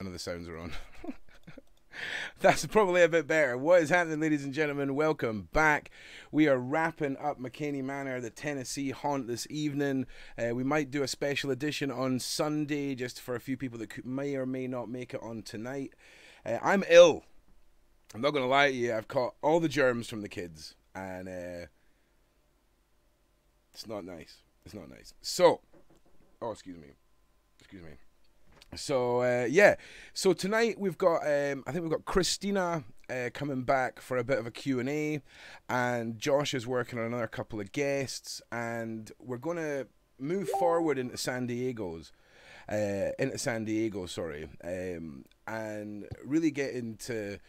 None of the sounds are on. That's probably a bit better. What is happening, ladies and gentlemen? Welcome back. We are wrapping up Mckamey Manor, the Tennessee haunt this evening. We might do a special edition on Sunday, just for a few people that may or may not make it on tonight. I'm ill. I'm not going to lie to you. I've caught all the germs from the kids, and it's not nice. It's not nice. So, oh, excuse me. So yeah, so tonight we've got I think we've got Christina coming back for a bit of a Q&A, and Josh is working on another couple of guests, and we're going to move forward into San Diego, and really get into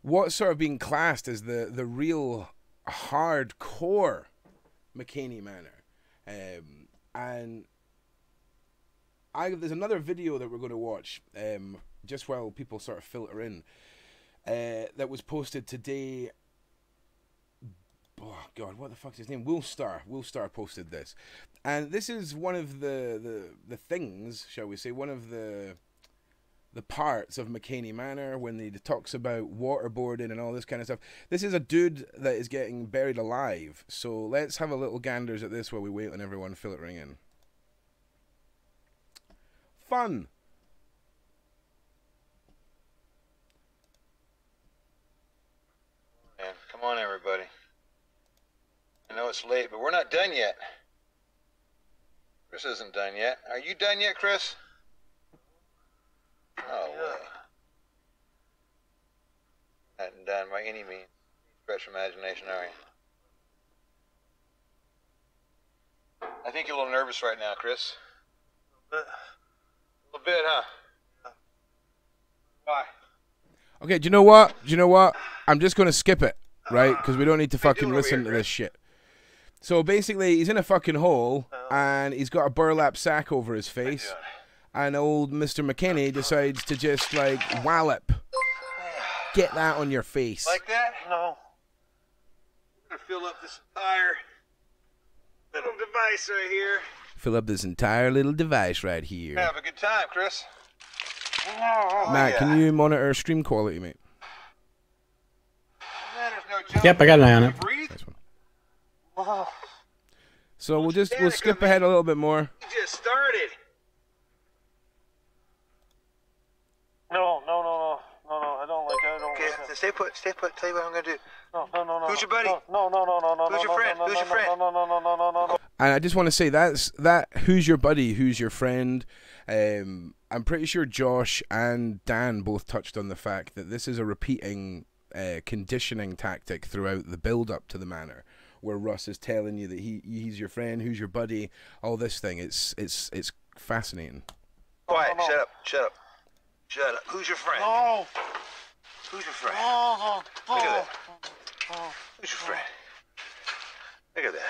what's sort of being classed as the real hardcore Mckamey Manor, and there's another video that we're going to watch just while people sort of filter in that was posted today. Oh God, what the fuck's his name? Will Star posted this, and this is one of the things, shall we say, one of the parts of Mckamey Manor when he talks about waterboarding and all this kind of stuff. This is a dude that is getting buried alive. So let's have a little ganders at this while we wait on everyone filtering in. Fun. Man, come on, everybody. I know it's late, but we're not done yet. Chris isn't done yet. Are you done yet, Chris? Oh, well. Not done by any means. Stretch your imagination, are you? I think you're a little nervous right now, Chris. A little bit, huh? Why? Okay, do you know what? I'm just going to skip it, right? Because we don't need to fucking listen to this shit. So basically, he's in a fucking hole, and he's got a burlap sack over his face, and old Mr. Mckamey decides to just, like, wallop. Get that on your face. Like that? No. I'm going to fill up this entire little device right here. Fill up this entire little device right here. Have a good time, Chris. Matt, can you monitor stream quality, mate? Man, no yep, I got an eye on it. Nice one. So we'll skip ahead a little bit more. You just started. No, I don't like that. Okay, stay put. Tell you what I'm gonna do. No. Who's your buddy? No. Who's your friend? Who's your friend? No. And I just want to say that who's your buddy, who's your friend. I'm pretty sure Josh and Dan both touched on the fact that this is a repeating conditioning tactic throughout the build-up to the manor, where Russ is telling you that he's your friend, who's your buddy, all this thing. It's fascinating. Quiet. Shut up. Who's your friend? No. Who's your friend? No. Look at that. Who's your friend? Look at that.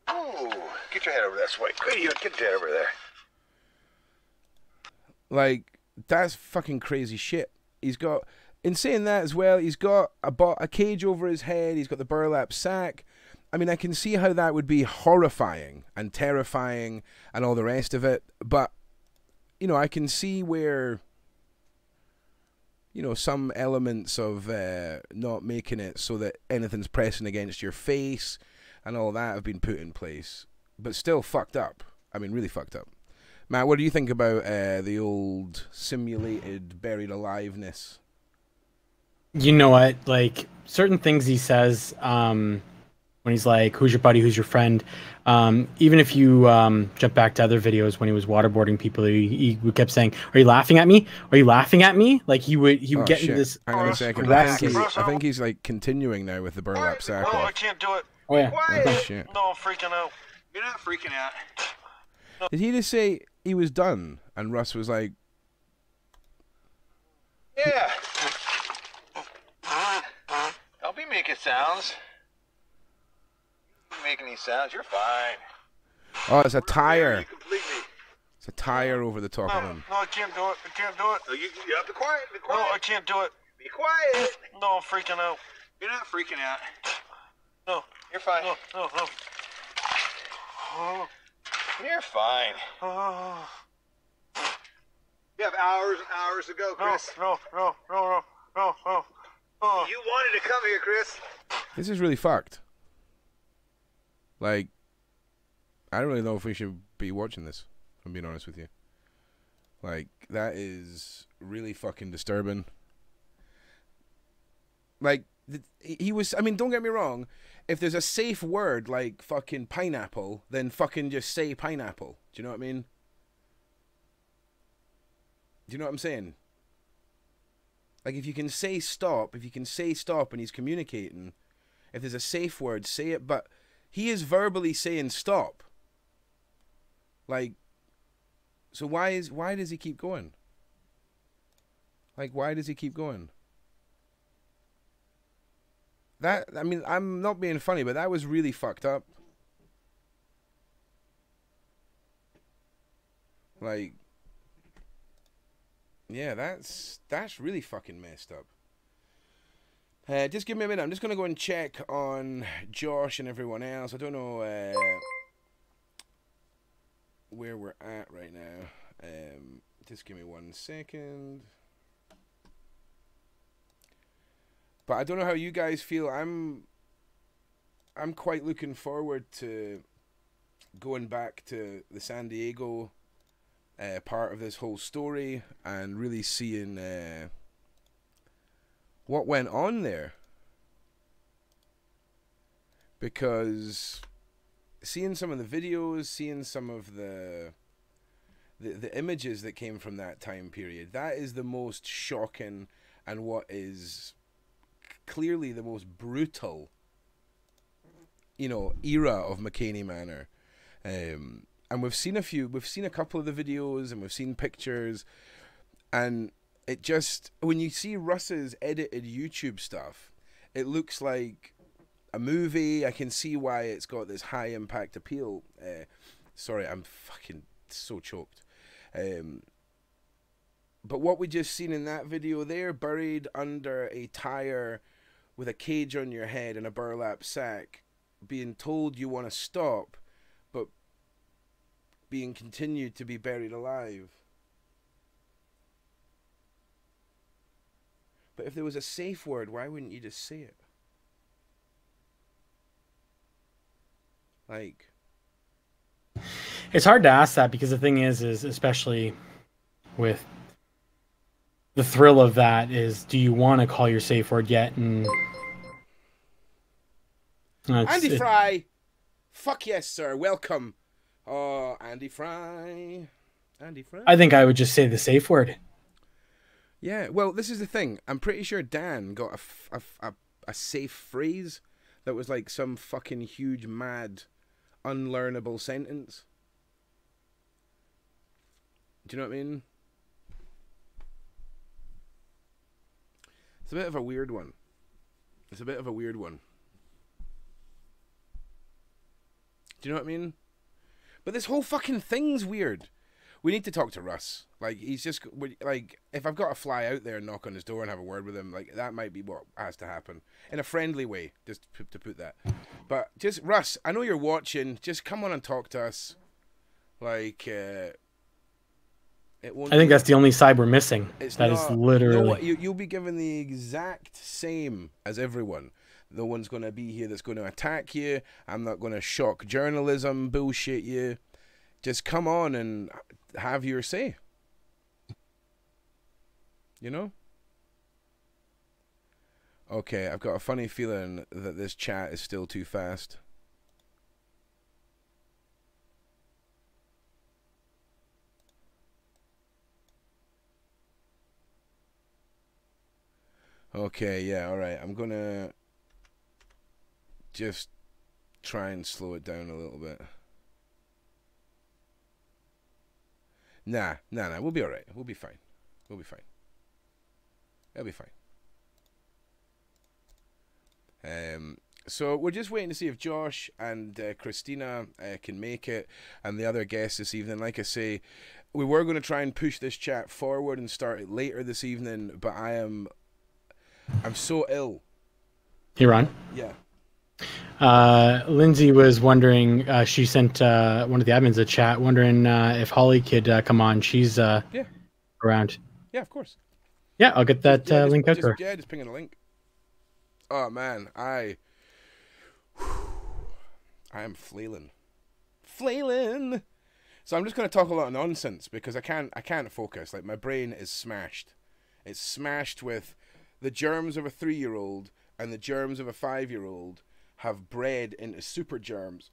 Oh, get your head over that way. Get your head over there. Like, that's fucking crazy shit. He's got, in saying that as well, he's got a cage over his head, he's got the burlap sack. I mean, I can see how that would be horrifying and terrifying and all the rest of it, but, you know, I can see where, you know, some elements of not making it so that anything's pressing against your face and all that have been put in place, but still fucked up. I mean, really fucked up. Matt, what do you think about the old simulated buried aliveness? You know what? Like, certain things he says when he's like, who's your buddy, who's your friend? Even if you jump back to other videos when he was waterboarding people, he kept saying, are you laughing at me? Are you laughing at me? Like, he would get into this. Hang on a second. I think he's like continuing now with the burlap sack. No, I can't do it. Oh, yeah. Oh, shit. No, I'm freaking out. You're not freaking out. Did he just say he was done? And Russ was like, Yeah. Don't be making sounds. Don't make any sounds. You're fine. oh, it's a tire. You completely. It's a tire over the top of him. No, I can't do it. Oh, you have to quiet. Be quiet. No, I can't do it. Be quiet. No, I'm freaking out. You're not freaking out. No. You're fine. No. You're fine. You have hours and hours to go, Chris. No. You wanted to come here, Chris. This is really fucked. Like, I don't really know if we should be watching this, if I'm being honest with you. Like, that is really fucking disturbing. Like, he was, I mean, don't get me wrong, if there's a safe word like fucking pineapple, then fucking just say pineapple. Do you know what I mean? Do you know what I'm saying? Like, if you can say stop and he's communicating, if there's a safe word, say it, but he is verbally saying stop. Like, so why does he keep going? Like, why does he keep going? That, I mean, I'm not being funny, but that was really fucked up. Like, yeah, that's really fucking messed up. Just give me a minute. I'm just going to go and check on Josh and everyone else. I don't know where we're at right now. Just give me 1 second. But I don't know how you guys feel. I'm quite looking forward to going back to the San Diego part of this whole story and really seeing what went on there. Because seeing some of the videos, seeing some of the images that came from that time period, that is the most shocking and what is clearly the most brutal, you know, era of Mckamey Manor. And we've seen a couple of the videos and we've seen pictures, and it just, when you see Russ's edited YouTube stuff, it looks like a movie. I can see why it's got this high impact appeal. Sorry, I'm fucking so choked. But what we just seen in that video there, buried under a tire with a cage on your head and a burlap sack, being told you want to stop, but being continued to be buried alive. But if there was a safe word, why wouldn't you just say it? Like, It's hard to ask that, because the thing is especially with the thrill of that is, do you want to call your safe word yet? And Andy Fry, fuck yes, sir, welcome. Oh, Andy Fry. I think I would just say the safe word. Yeah, well, this is the thing. I'm pretty sure Dan got a safe phrase that was like some fucking huge, mad, unlearnable sentence. Do you know what I mean? It's a bit of a weird one. Do you know what I mean? But this whole fucking thing's weird. We need to talk to Russ. Like, he's just, like, if I've got to fly out there and knock on his door and have a word with him, like, that might be what has to happen. In a friendly way, just to put that. But just, Russ, I know you're watching. Just come on and talk to us. Like, it won't. I think that's the only side we're missing. It's that not, is literally. You'll be given the exact same as everyone. No one's going to be here that's going to attack you. I'm not going to shock journalism, bullshit you. Just come on and have your say. You know? Okay, I've got a funny feeling that this chat is still too fast. Okay, yeah, alright. I'm gonna just try and slow it down a little bit. Nah, we'll be alright. We'll be fine. It'll be fine. So we're just waiting to see if Josh and Christina can make it, and the other guests this evening. Like I say, we were going to try and push this chat forward and start it later this evening, but I'm so ill. You're on? Yeah. Lindsay was wondering, she sent one of the admins a chat wondering if Holly could come on. She's Yeah. around. Yeah, of course. Yeah, I'll get that Yeah, link out just, there. yeah, just ping in a link. Oh man, I am flailing. So I'm just going to talk a lot of nonsense because I can't focus. Like, my brain is smashed. It's smashed with the germs of a 3-year-old and the germs of a 5-year-old have bred into super germs.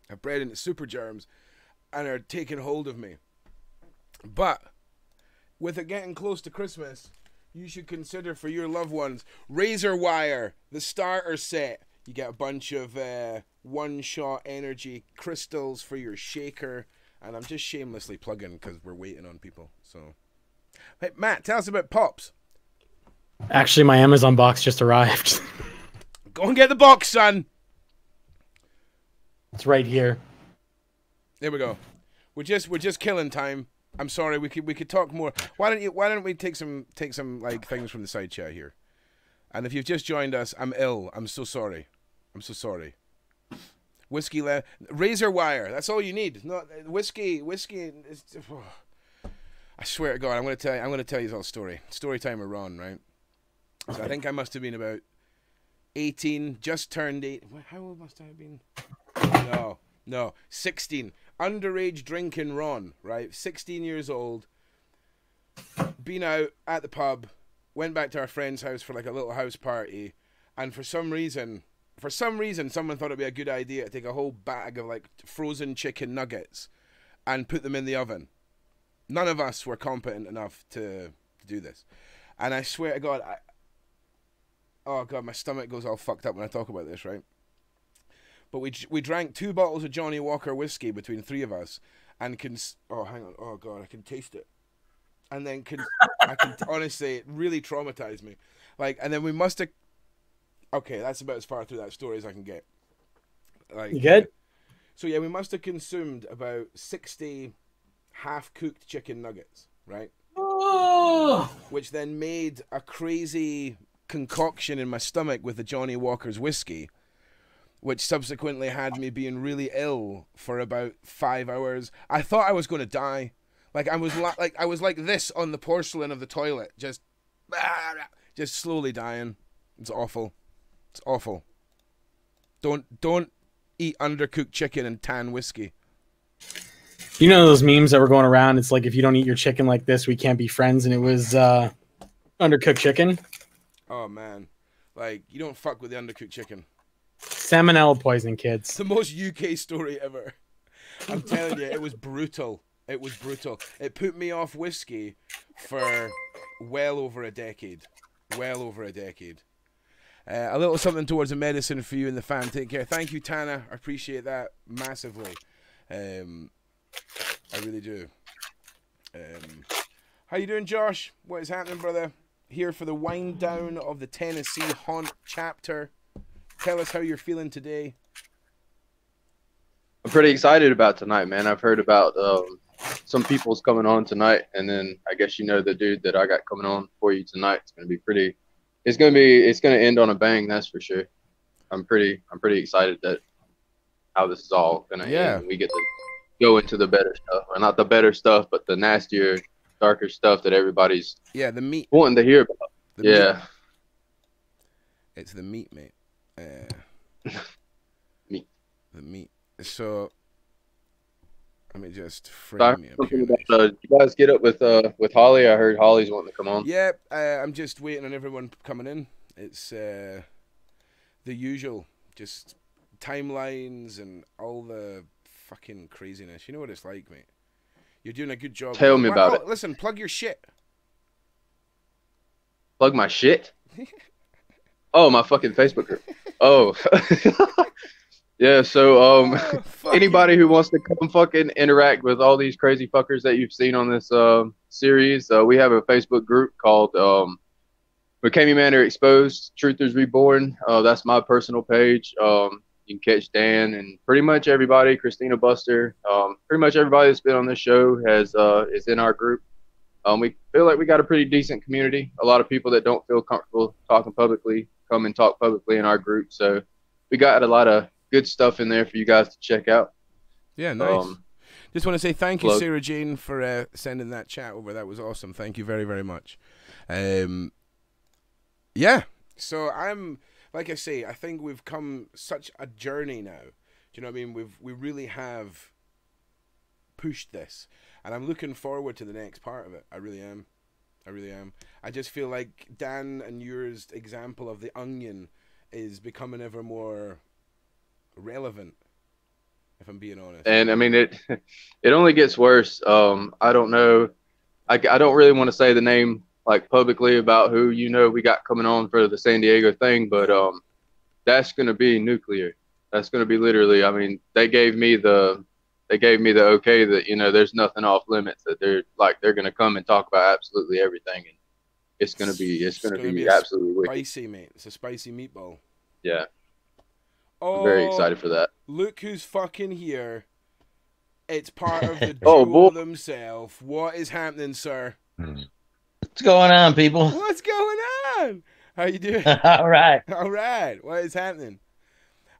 Have bred into super germs and are taking hold of me. But with it getting close to Christmas, you should consider for your loved ones razor wire, the starter set. You get a bunch of one-shot energy crystals for your shaker, and I'm just shamelessly plugging because we're waiting on people. So, hey Matt, tell us about Pops. Actually, my Amazon box just arrived. Go and get the box, son. It's right here. There we go. We're just killing time. I'm sorry. We could talk more. Why don't we take some like things from the side chat here? And if you've just joined us, I'm ill. I'm so sorry. Whiskey razor wire. That's all you need. No whiskey. Is, oh. I swear to God, I'm gonna tell you this whole story. Story time with Ron, right? So I think I must have been about 18, just turned 8. How old must I have been? No, 16. Underage drinking Ron, right? 16 years old. Been out at the pub, went back to our friend's house for like a little house party, and for some reason, someone thought it'd be a good idea to take a whole bag of like frozen chicken nuggets and put them in the oven. None of us were competent enough to do this. And I swear to God, oh God, my stomach goes all fucked up when I talk about this, right? But we drank 2 bottles of Johnny Walker whiskey between 3 of us, and oh hang on, oh God, I can taste it, and then I can honestly, it really traumatized me, like, and then we must have. Okay, that's about as far through that story as I can get. Like, You good? So yeah, we must have consumed about 60 half-cooked chicken nuggets, right? Oh. Which then made a crazy concoction in my stomach with the Johnny Walker's whiskey, which subsequently had me being really ill for about 5 hours. I thought I was going to die. Like, I was like this on the porcelain of the toilet, just slowly dying. It's awful. It's awful. Don't eat undercooked chicken and tan whiskey. You know those memes that were going around? It's like, if you don't eat your chicken like this, we can't be friends. And it was undercooked chicken. Oh man, like, you don't fuck with the undercooked chicken. Salmonella poisoning, kids. It's the most UK story ever. I'm telling you, it was brutal. It was brutal. It put me off whiskey for well over a decade. A little something towards the medicine for you and the fam. Take care. Thank you, Tana. I appreciate that massively. I really do. How you doing, Josh? What is happening, brother? Here for the wind down of the Tennessee Haunt chapter. Tell us how you're feeling today. I'm pretty excited about tonight, man. I've heard about some people's coming on tonight, and then I guess you know the dude that I got coming on for you tonight. It's gonna be pretty. It's gonna end on a bang, that's for sure. I'm pretty excited that how this is all gonna end. We get to go into the better stuff, or not the better stuff, but the nastier, darker stuff that everybody's the meat wanting to hear about. Meat. It's the meat, mate. Meat. The meat. So let me just frame you. You guys get up with Holly. I heard Holly's wanting to come on. Yep. I'm just waiting on everyone coming in. It's the usual, just timelines and all the fucking craziness. You know what it's like, mate. You're doing a good job. Tell me about it. Listen, plug your shit. Plug my shit? Oh, my fucking Facebook group. Oh. Yeah, so anybody who wants to come fucking interact with all these crazy fuckers that you've seen on this series, we have a Facebook group called Mckamey Manor Exposed, Truthers Reborn. That's my personal page. You can catch Dan and pretty much everybody, Christina Buster, pretty much everybody that's been on this show is in our group. We feel like we got a pretty decent community. A lot of people that don't feel comfortable talking publicly come and talk publicly in our group. So we got a lot of good stuff in there for you guys to check out. Yeah, nice. Just want to say thank you, plug. Sarah Jane, for sending that chat over. That was awesome. Thank you very, very much. Yeah. So I'm, like I say, I think we've come such a journey now. Do you know what I mean? We really have pushed this, and I'm looking forward to the next part of it. I really am. I really am. I just feel like Dan and yours example of the onion is becoming ever more relevant, if I'm being honest. And I mean, it only gets worse. I don't know. I don't really want to say the name like publicly about who we got coming on for the San Diego thing, but that's gonna be nuclear. That's gonna be literally. I mean, they gave me the okay that there's nothing off limits, that they're gonna come and talk about absolutely everything, and it's gonna be absolutely wicked. Spicy, mate. It's a spicy meatball. Yeah. Oh, I'm very excited for that. Look who's fucking here. It's part of the Oh, duo boy. themselves. What is happening, sir? What's going on, people? What's going on? How you doing? All right. All right. What is happening?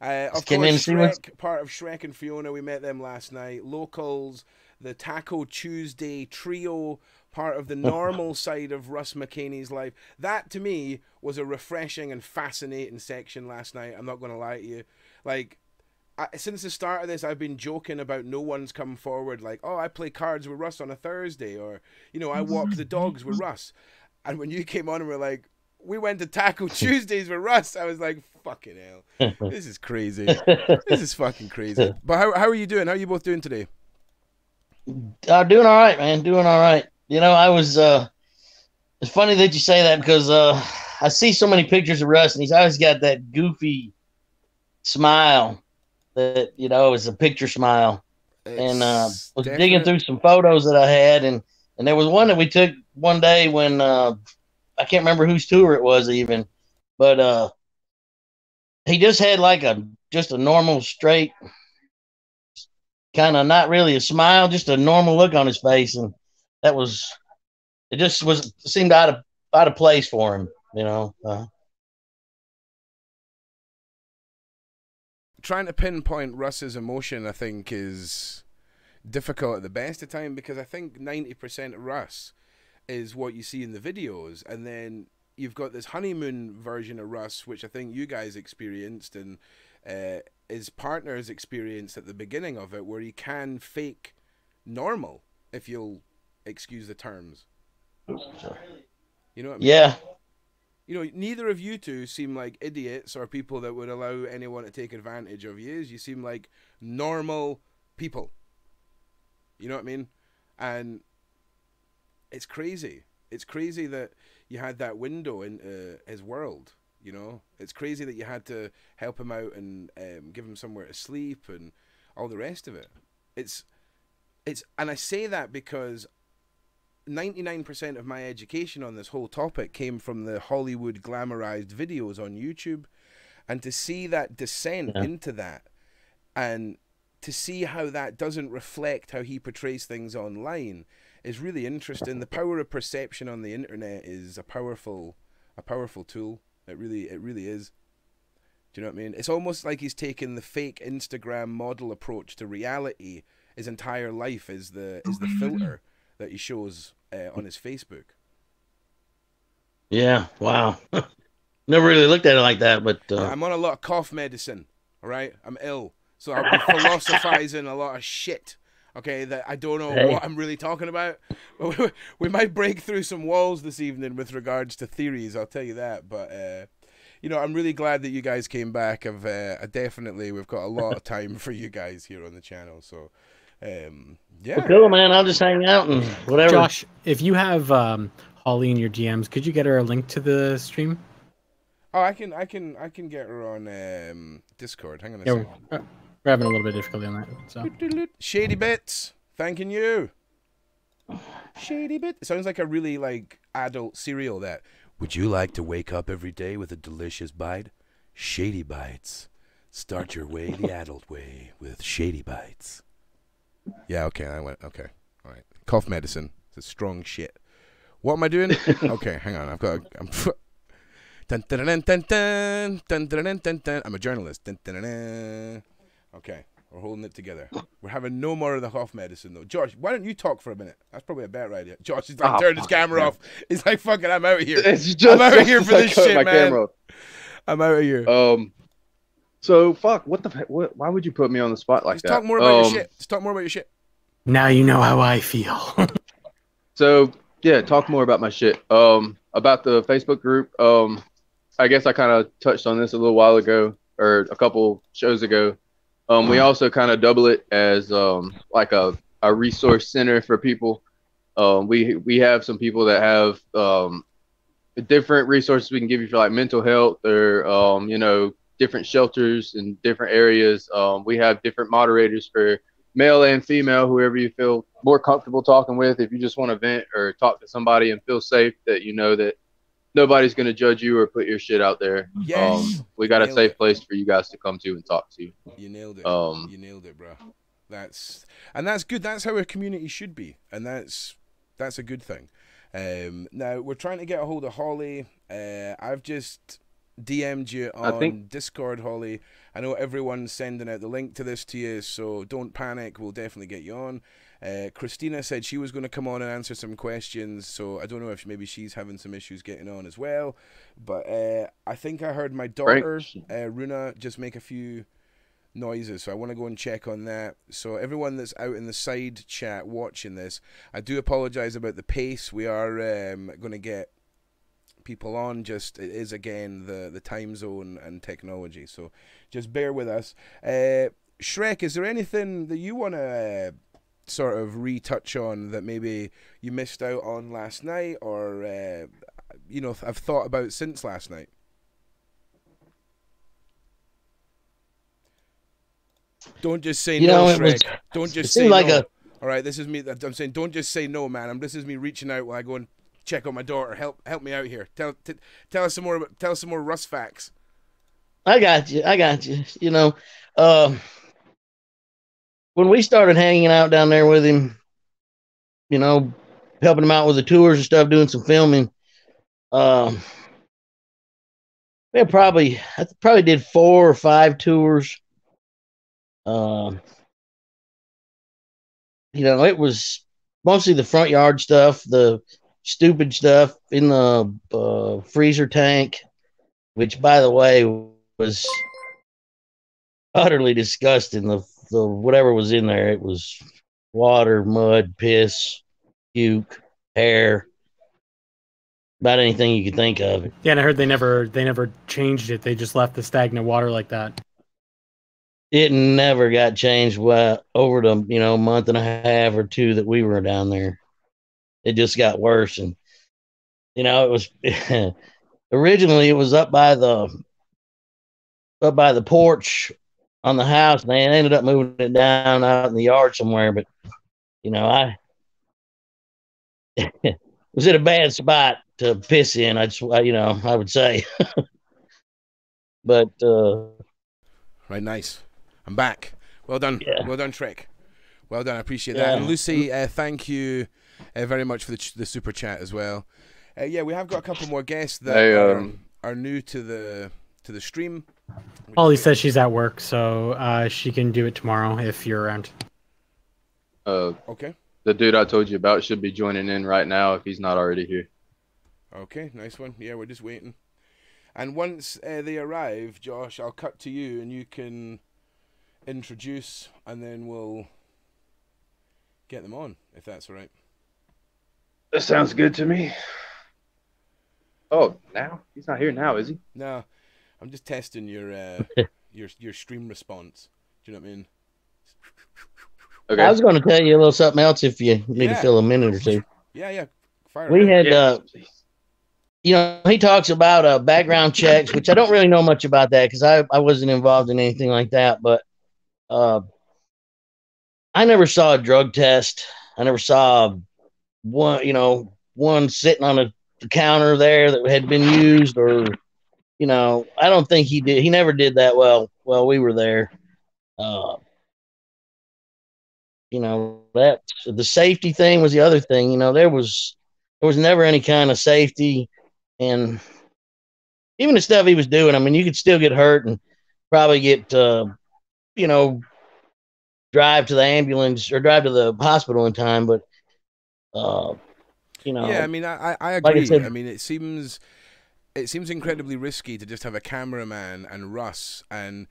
Of came in course, to see what's- Shrek, part of Shrek and Fiona, we met them last night. Locals, the Taco Tuesday trio, part of the normal side of Russ McKamey's life. That, to me, was a refreshing and fascinating section last night. I'm not going to lie to you. Like, since the start of this, I've been joking about no one's come forward like, oh, I play cards with Russ on a Thursday, or, I walk the dogs with Russ. And when you came on and were like, we went to Taco Tuesdays with Russ, I was like, fucking hell. This is crazy. This is fucking crazy. But how are you doing? How are you both doing today? Doing all right, man. Doing all right. I was, it's funny that you say that because I see so many pictures of Russ, and he's always got that goofy smile that, is a picture smile. And was digging through some photos that I had, and there was one that we took one day when I can't remember whose tour it was even, but he just had like just a normal straight kind of, not really a smile, just a normal look on his face, and it just seemed out of place for him, Trying to pinpoint Russ's emotion, I think, is difficult at the best of time, because I think 90% of Russ is what you see in the videos, and then you've got this honeymoon version of Russ, which I think you guys experienced and his partners experienced at the beginning of it, where he can fake normal, if you'll excuse the terms. You know what I mean? Yeah. Neither of you two seem like idiots or people that would allow anyone to take advantage of you. You seem like normal people. You know what I mean? And it's crazy. It's crazy that you had that window into his world, It's crazy that you had to help him out and give him somewhere to sleep and all the rest of it. And I say that because 99% of my education on this whole topic came from the Hollywood glamorized videos on YouTube, and to see that descent into that, and to see how that doesn't reflect how he portrays things online, is really interesting. The power of perception on the internet is a powerful tool. It really is. Do you know what I mean? It's almost like he's taken the fake Instagram model approach to reality. His entire life is the filter that he shows on his Facebook. Yeah. Wow. Never really looked at it like that, but I'm on a lot of cough medicine. All right, I'm ill, so I'll be philosophizing a lot of shit. Okay, that I don't know what I'm really talking about. We might break through some walls this evening with regards to theories, I'll tell you that. But I'm really glad that you guys came back. We've got a lot of time for you guys here on the channel. So yeah. Well, cool, man. I'll just hang out and whatever. Josh, if you have Holly in your DMs, could you get her a link to the stream? Oh, I can get her on Discord. Hang on a second. We're having a little bit of difficulty on that. So. Shady Bits, thanking you. Shady Bit. It sounds like a really adult cereal. That. Would you like to wake up every day with a delicious bite? Shady Bites. Start your way the adult way with Shady Bites. Yeah. Okay. Okay. All right. Cough medicine. It's a strong shit. What am I doing? Okay. Hang on. I'm Dun, dun, dun, dun, dun, dun, dun, dun, dun, dun. I'm a journalist. Dun, dun, dun, dun. Okay, we're holding it together. We're having no more of the cough medicine, though. George, why don't you talk for a minute? That's probably a better idea. George is like, turn his camera off. He's like, fuck it, I'm out of here. I'm out of here for this shit, man. I'm out of here. So fuck. What? Why would you put me on the spot like that? Talk more about your shit. Just talk more about your shit. Now you know how I feel. So yeah, talk more about my shit. About the Facebook group. I guess I kind of touched on this a little while ago, or a couple shows ago. We also kind of double it as like a resource center for people. We have some people that have different resources we can give you for like mental health, or you know, different shelters in different areas. We have different moderators for male and female, whoever you feel more comfortable talking with. If you just want to vent or talk to somebody and feel safe, that you know that nobody's going to judge you or put your shit out there. Yes. We got a safe place for you guys to come to and talk to. You nailed it. You nailed it, bro. That's good. That's how a community should be, and that's a good thing. Now we're trying to get a hold of Holly. I've just DM'd you on Discord, Holly. I know everyone's sending out the link to this to you, so don't panic. We'll definitely get you on. Christina said she was going to come on and answer some questions, so I don't know if maybe she's having some issues getting on as well. But I think I heard my daughter, Runa, just make a few noises, so I want to go and check on that. So everyone that's out in the side chat watching this, I do apologize about the pace. We are going to get people on, just it is again the time zone and technology, so just bear with us. Shrek, is there anything that you want to sort of retouch on that maybe you missed out on last night, or you know, I've thought about since last night? Don't just say no, Shrek. Don't just say no. All right, this is me. I'm saying don't just say no, man. This is me reaching out while I go and check on my daughter. Help me out here. Tell us some more. Tell us some more Russ facts. I got you. You know, when we started hanging out down there with him, you know, helping him out with the tours and stuff, doing some filming. I probably did 4 or 5 tours. You know, it was mostly the front yard stuff, the stupid stuff in the freezer tank, which, by the way, was utterly disgusting. The whatever was in there, it was water, mud, piss, puke, hair, about anything you could think of. Yeah, and I heard they never changed it. They just left the stagnant water like that. It never got changed over the month and a half or 2 that we were down there. It just got worse, and it was originally it was up by the porch on the house, and they ended up moving it down out in the yard somewhere. But I was in a bad spot to piss in. I would say, but right, nice. I'm back. Well done. Yeah. Well done, Trek. Well done. I appreciate that. And Lucy, thank you very much for the super chat as well. Yeah, we have got a couple more guests that are new to the stream. Holly says she's at work, so she can do it tomorrow if you're around. Okay. The dude I told you about should be joining in right now if he's not already here. Okay, nice one. Yeah, we're just waiting. And once they arrive, Josh, I'll cut to you and you can introduce, and then we'll get them on, if that's all right. That sounds good to me. Oh, now? He's not here now, is he? No, I'm just testing your your stream response. Do you know what I mean? Okay. I was going to tell you a little something else if you need to fill a minute or two. Yeah. We had, he talks about background checks, which I don't really know much about that because I wasn't involved in anything like that. But I never saw a drug test. I never saw one sitting on the counter there that had been used, or I don't think he did. He never did that while we were there. That the safety thing was the other thing. There was never any kind of safety, and even the stuff he was doing. I mean, you could still get hurt and probably get, you know, drive to the ambulance or drive to the hospital in time. But, you Yeah, I know, mean, I like I agree. I said, mean, it seems incredibly risky to just have a cameraman and Russ, and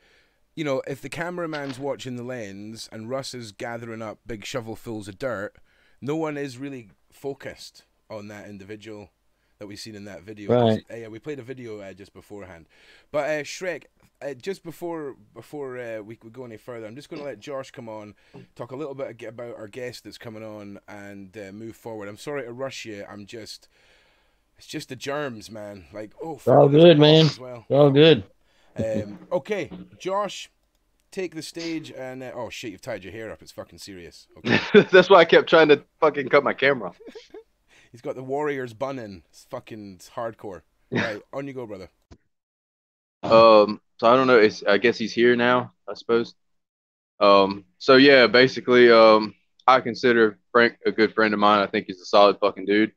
you know, if the cameraman's watching the lens and Russ is gathering up big shovelfuls of dirt, no one is really focused on that individual that we've seen in that video. right. Yeah, we played a video just beforehand, but Shrek. Just before we go any further, I'm just going to let Josh come on, talk a little bit about our guest that's coming on, and move forward. I'm sorry to rush you. It's just the germs, man. Like, oh, It's all good, man. as well. It's all good. Okay, Josh, take the stage, and oh shit, you've tied your hair up. It's fucking serious. Okay. That's why I kept trying to fucking cut my camera. He's got the Warriors bun in. It's hardcore. Right, on you go, brother. So I don't know. I guess he's here now, I suppose. So yeah, basically, I consider Frank a good friend of mine. I think he's a solid fucking dude.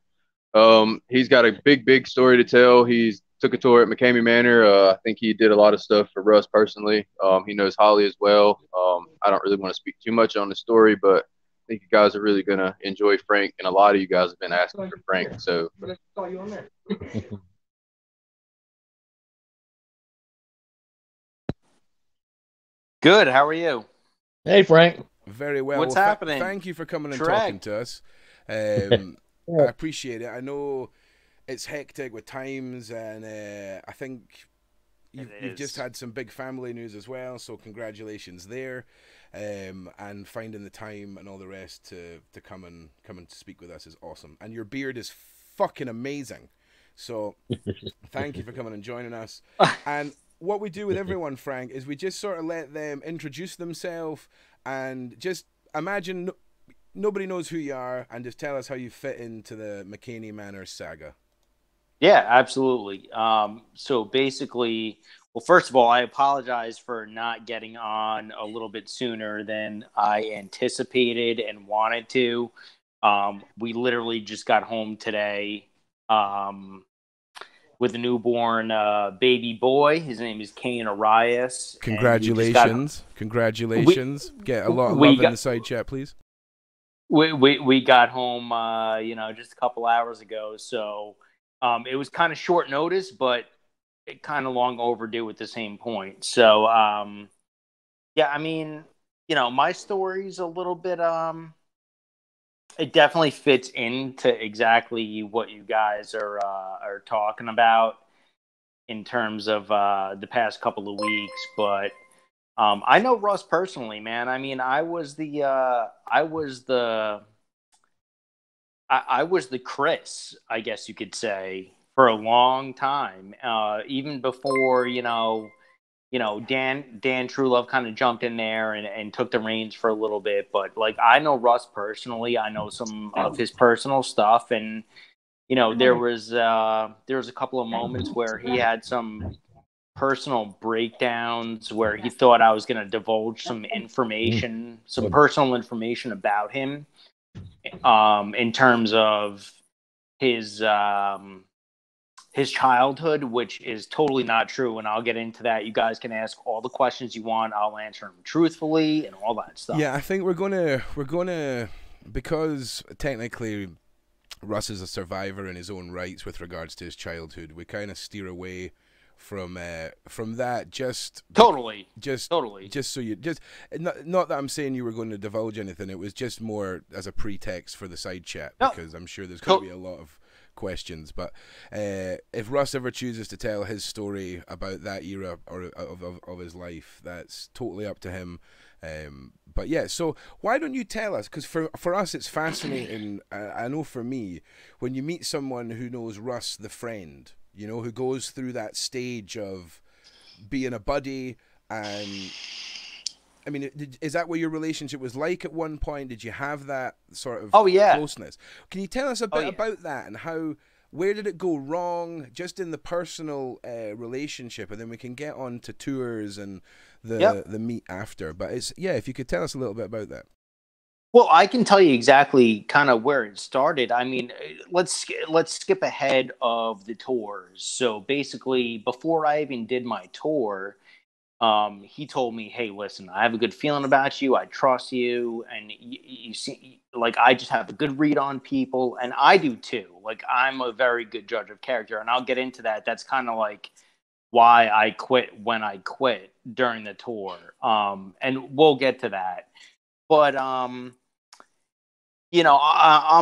He's got a big story to tell. He's took a tour at Mckamey Manor. I think he did a lot of stuff for Russ personally. He knows Holly as well. I don't really want to speak too much on the story, but I think you guys are really gonna enjoy Frank, and a lot of you guys have been asking for Frank. So Good. How are you? Hey, Frank. Very well. What's Well, happening? Thank you for coming and Shrek. talking to us. I appreciate it. I know it's hectic with times, and I think you've just had some big family news as well, so congratulations there, and finding the time and all the rest to come and speak with us is awesome. And your beard is fucking amazing, so thank you for coming and joining us. And what we do with everyone, Frank, is we just sort of let them introduce themselves and just imagine nobody knows who you are, and just tell us how you fit into the Mckamey Manor saga. Yeah, absolutely. So basically, well, first of all, I apologize for not getting on a little bit sooner than I anticipated and wanted to. We literally just got home today with a newborn baby boy. His name is Kane Arias. Congratulations. Congratulations. Get a lot of love in the side chat, please. We got home, just a couple hours ago. So it was kind of short notice, but it kind of long overdue at the same point. So, yeah, I mean, my story's a little bit, it definitely fits into exactly what you guys are talking about in terms of the past couple of weeks. But I know Russ personally, man. I mean, I was the Chris, I guess you could say, for a long time. Even before, Dan Truelove kind of jumped in there and took the reins for a little bit. But like, I know Russ personally. I know some of his personal stuff, and there was a couple of moments where he had some personal breakdowns where he thought I was going to divulge some information, some personal information about him, in terms of his childhood, which is totally not true. And I'll get into that. You guys can ask all the questions you want. I'll answer them truthfully and all that stuff. Yeah, I think we're gonna because technically Russ is a survivor in his own rights with regards to his childhood. We kind of steer away from that, totally just so you just not that I'm saying you were going to divulge anything. It was just more as a pretext for the side chat, because I'm sure there's going to be a lot of questions. But if Russ ever chooses to tell his story about that era or of his life, that's totally up to him. But yeah, so why don't you tell us? Because for us, it's fascinating. I know for me, when you meet someone who knows Russ, the friend, who goes through that stage of being a buddy, and I mean, is that what your relationship was like at one point? Did you have that sort of closeness? Can you tell us a bit about that, and where did it go wrong, just in the personal relationship, and then we can get on to tours and the meet after. But if you could tell us a little bit about that. Well, I can tell you exactly kind of where it started. I mean, let's skip ahead of the tours. So basically, before I even did my tour, he told me, "Hey, listen, I have a good feeling about you. I trust you, and you see, like, I just have a good read on people, and I do too. Like, I'm a very good judge of character, and I'll get into that. That's kind of like why I quit when I quit during the tour. And we'll get to that. But I'm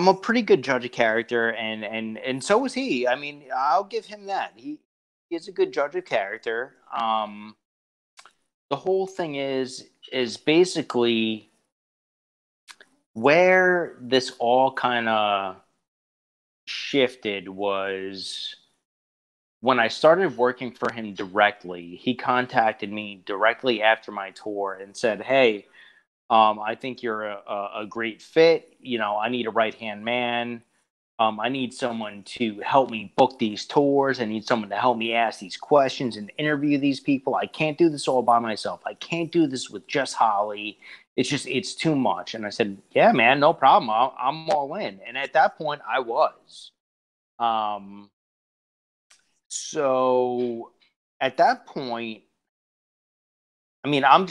a pretty good judge of character, and so was he. I mean, I'll give him that. He is a good judge of character. The whole thing is basically where this all kind of shifted was when I started working for him directly. He contacted me directly after my tour and said, "Hey, I think you're a great fit. I need a right hand man. I need someone to help me book these tours. I need someone to help me ask these questions and interview these people. I can't do this all by myself. I can't do this with just Holly. It's too much." And I said, "Yeah, man, no problem. I'm all in." And at that point, I was. Um, so at that point, I mean, I'm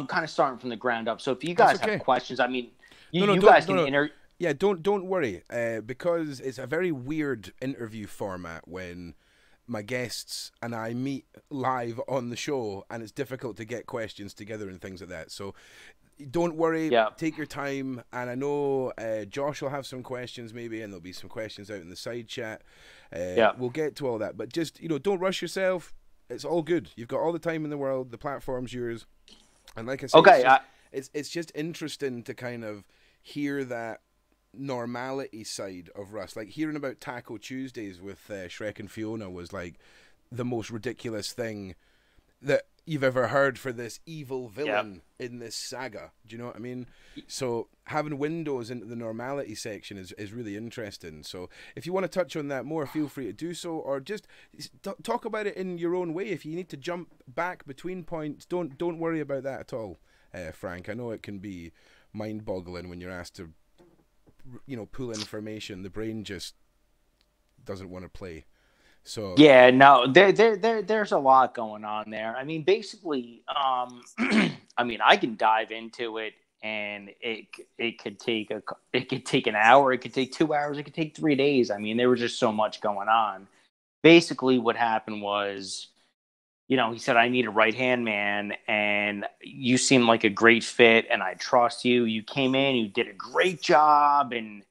kind of starting from the ground up. So if you guys have okay. questions, I mean, No, you guys can Yeah, don't worry, because it's a very weird interview format when my guests and I meet live on the show, and it's difficult to get questions together and things like that. So don't worry, Yeah. take your time, and I know Josh will have some questions maybe, and there'll be some questions out in the side chat. Yeah. We'll get to all that, but just don't rush yourself. It's all good. You've got all the time in the world. The platform's yours, and like I said, Okay, it's just interesting to kind of hear that normality side of Russ. Like hearing about Taco Tuesdays with Shrek and Fiona was like the most ridiculous thing that you've ever heard for this evil villain in this saga. Do you know what I mean? So having windows into the normality section is really interesting. So if you want to touch on that more, feel free to do so, or just talk about it in your own way. If you need to jump back between points, don't worry about that at all, Frank. I know it can be mind-boggling when you're asked to pull information. The brain just doesn't want to play. So yeah, no, there's a lot going on there. I mean, basically, I mean, I can dive into it, and it could take an hour, it could take 2 hours, it could take 3 days. I mean, there was just so much going on. Basically, what happened was, he said, "I need a right hand man, and you seem like a great fit, and I trust you. You came in, you did a great job, and."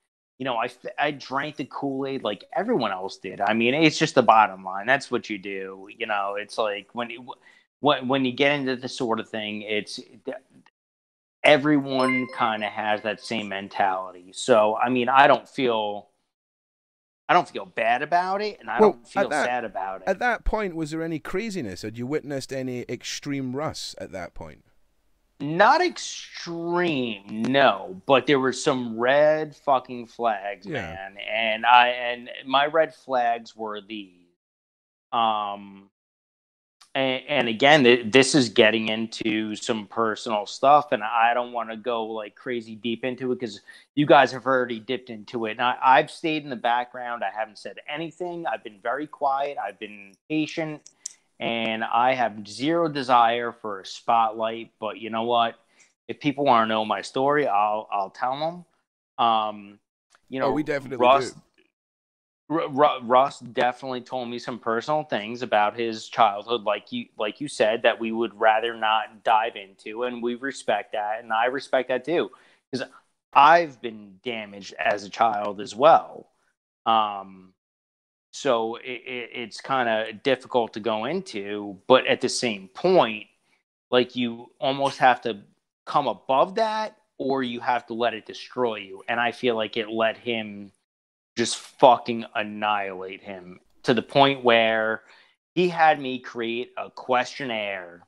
I drank the Kool-Aid like everyone else did. I mean, it's just the bottom line. That's what you do. It's like when you get into this sort of thing, it's everyone kind of has that same mentality. So, I mean, I don't feel bad about it, and I don't feel sad about it. At that point, was there any craziness? Had you witnessed any extreme Russ at that point? Not extreme, no, but there were some red fucking flags, man. And my red flags were these. And again, this is getting into some personal stuff, and I don't want to go like crazy deep into it because you guys have already dipped into it. And I've stayed in the background. I haven't said anything. I've been very quiet. I've been patient. And I have zero desire for a spotlight, but you know what? If people want to know my story, I'll tell them. We definitely do. Russ definitely told me some personal things about his childhood, like you said, that we would rather not dive into, and we respect that, and I respect that too, because I've been damaged as a child as well. So it's kind of difficult to go into, but at the same point, like you almost have to come above that, or you have to let it destroy you. And I feel like it let him just fucking annihilate him to the point where he had me create a questionnaire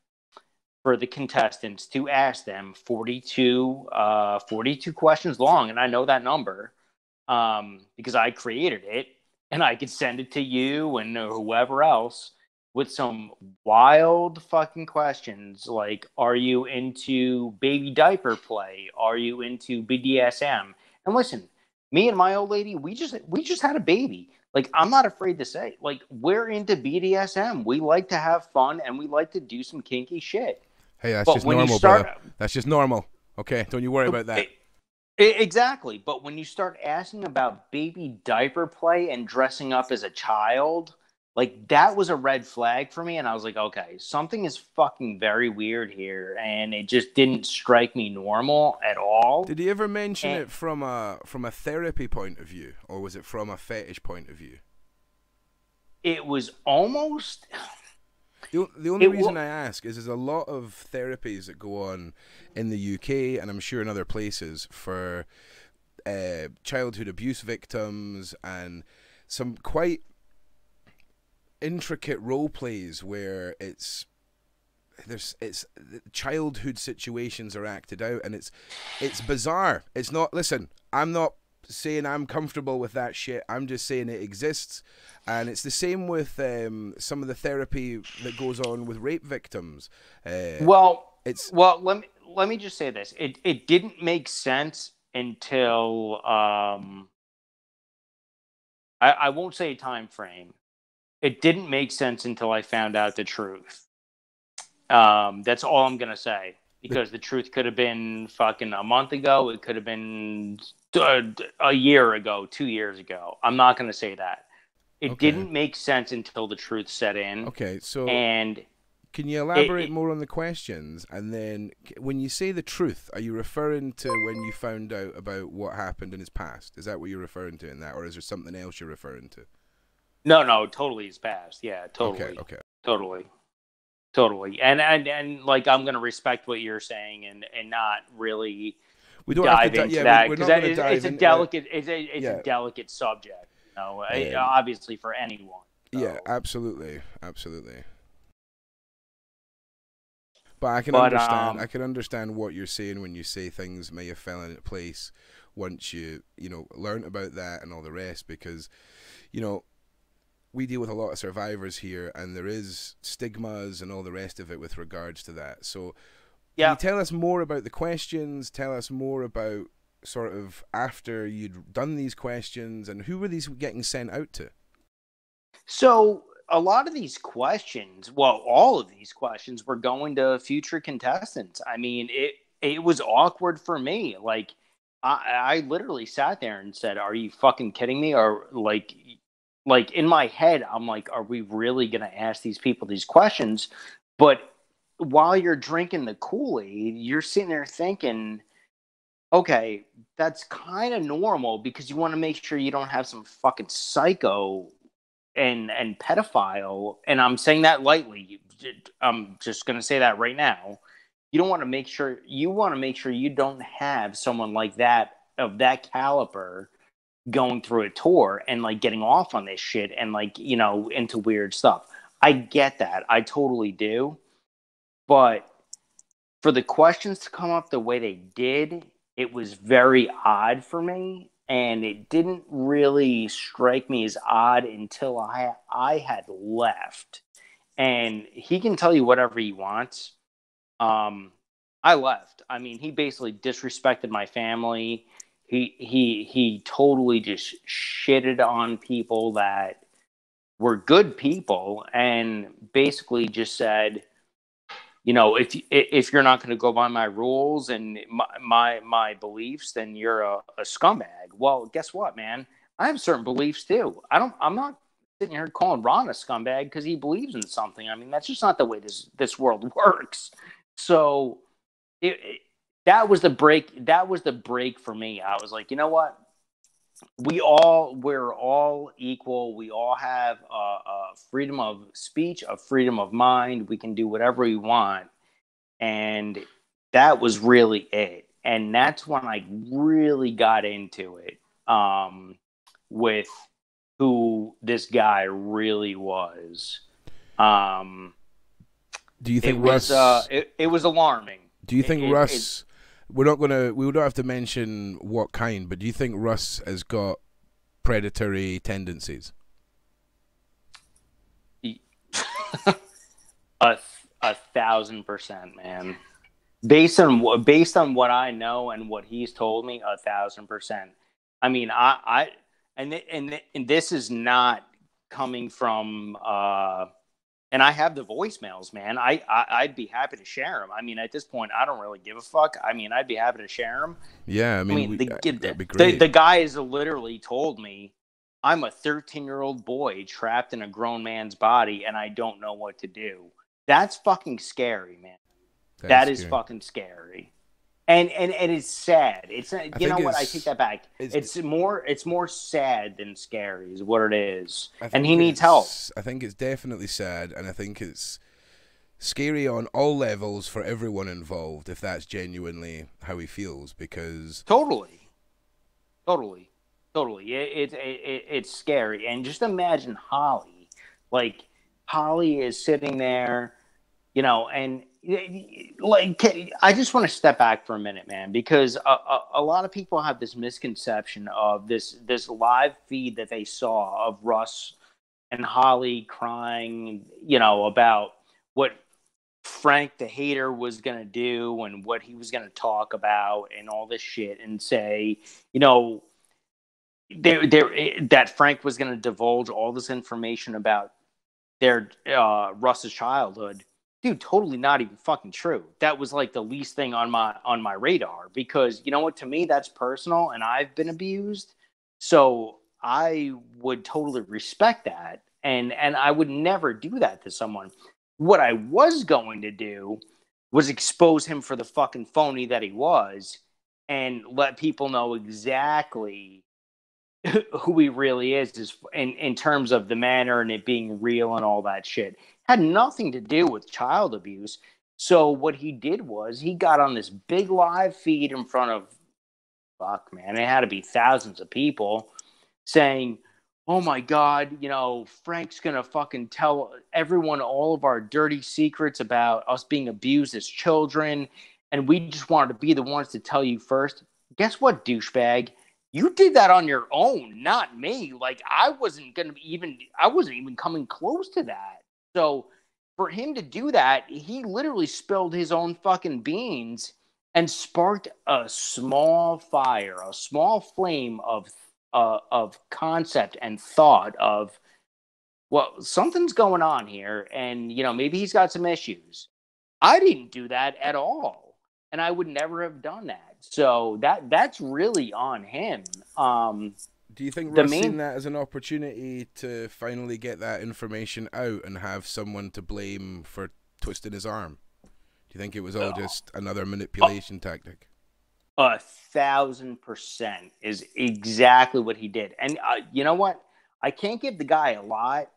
for the contestants to ask them 42 questions long. And I know that number because I created it. And I could send it to you and whoever else with some wild fucking questions like, are you into baby diaper play? Are you into BDSM? And listen, me and my old lady, we just had a baby. Like, I'm not afraid to say, like, we're into BDSM. We like to have fun and we like to do some kinky shit. Hey, that's But just when you normal, start, brother. That's just normal. Okay, don't you worry about that. Exactly. But when you start asking about baby diaper play and dressing up as a child, like, that was a red flag for me. And I was like, okay, something is fucking very weird here. And it just didn't strike me normal at all. Did he ever mention it from a therapy point of view, or was it from a fetish point of view? It was almost... The only reason I ask is there's a lot of therapies that go on in the UK, and I'm sure in other places, for childhood abuse victims, and some quite intricate role plays where it's childhood situations are acted out, and it's bizarre. It's not, listen, I'm not saying I'm comfortable with that shit. I'm just saying it exists, and it's the same with some of the therapy that goes on with rape victims. Well, let me just say this. It didn't make sense until I won't say a time frame. It didn't make sense until I found out the truth. That's all I'm gonna say, because the truth could have been fucking a month ago. It could have been a year ago, 2 years ago. I'm not gonna say that. It didn't make sense until the truth set in. Okay, so and can you elaborate more on the questions? And then, when you say the truth, are you referring to when you found out about what happened in his past? Is that what you're referring to in that, or is there something else you're referring to? No, totally his past. Yeah, totally. Okay. Totally. And like, I'm gonna respect what you're saying and not really we don't dive have to into that, because it's a delicate a delicate subject, you know, obviously for anyone. So. Yeah, absolutely. But I can understand. I can understand what you're saying when you say things may have fallen into place once you learned about that and all the rest, because we deal with a lot of survivors here, and there is stigmas and all the rest of it with regards to that. So, can you tell us more about the questions? Tell us more about sort of after you'd done these questions, and who were these getting sent out to? So, a lot of these questions, well, all of these questions were going to future contestants. I mean, it was awkward for me. Like, I literally sat there and said, "Are you fucking kidding me?" Or like in my head, I'm like, are we really going to ask these people these questions? But while you're drinking the Kool-Aid, you're sitting there thinking, okay, that's kind of normal, because you want to make sure you don't have some fucking psycho and pedophile. And I'm saying that lightly. I'm just going to say that right now. You want to make sure you don't have someone like that, of that caliber, going through a tour and like getting off on this shit and like, into weird stuff. I get that. I totally do. But for the questions to come up the way they did, it was very odd for me. And it didn't really strike me as odd until I had left. And he can tell you whatever he wants. I left. I mean, he basically disrespected my family. He totally just shitted on people that were good people, and basically just said, if you're not going to go by my rules and my beliefs, then you're a scumbag. Well, guess what, man? I have certain beliefs too. I'm not sitting here calling Ron a scumbag because he believes in something. I mean, that's just not the way this world works. So that was the break. That was the break for me. I was like, you know what? We're all equal. We all have a freedom of speech, a freedom of mind. We can do whatever we want. And that was really it. And that's when I really got into it, with who this guy really was. Do you think Russ? It was alarming. Do you think Russ? We don't have to mention what kind, but do you think Russ has got predatory tendencies? 1,000%, man. Based on what I know and what he's told me, 1,000%. I mean, and this is not coming from. And I have the voicemails, man. I'd be happy to share them. I mean, at this point, I don't really give a fuck. I mean, I'd be happy to share them. Yeah, I mean, that'd be great. The guy has literally told me, I'm a 13-year-old boy trapped in a grown man's body, and I don't know what to do. That's fucking scary, man. That is fucking scary. And it's sad. It's you know what? I take that back. It's more sad than scary is what it is. And he needs help. I think it's definitely sad, and I think it's scary on all levels for everyone involved if that's genuinely how he feels. Because totally. It's scary. And just imagine Holly. Like Holly is sitting there, you know, and. Like, I just want to step back for a minute, man, because a lot of people have this misconception of this live feed that they saw of Russ and Holly crying, you know, about what Frank the hater was going to do and what he was going to talk about and all this shit, and say, you know, that Frank was going to divulge all this information about their Russ's childhood. Dude, totally not even fucking true. That was like the least thing on my radar, because you know what, to me that's personal and I've been abused. So I would totally respect that, and I would never do that to someone. What I was going to do was expose him for the fucking phony that he was and let people know exactly who he really is in terms of the manor and it being real and all that shit. Had nothing to do with child abuse. So what he did was he got on this big live feed in front of, fuck, man, it had to be thousands of people, saying, oh my God, you know, Frank's going to fucking tell everyone all of our dirty secrets about us being abused as children. And we just wanted to be the ones to tell you first. Guess what, douchebag? You did that on your own, not me. Like, I wasn't even coming close to that. So for him to do that, he literally spilled his own fucking beans and sparked a small fire, a small flame of concept and thought of, well, something's going on here, and you know, maybe he's got some issues. I didn't do that at all, and I would never have done that. So that's really on him. Do you think Russ seen that as an opportunity to finally get that information out and have someone to blame for twisting his arm? Do you think it was all just another manipulation tactic? 1,000% is exactly what he did. And you know what? I can't give the guy a lot,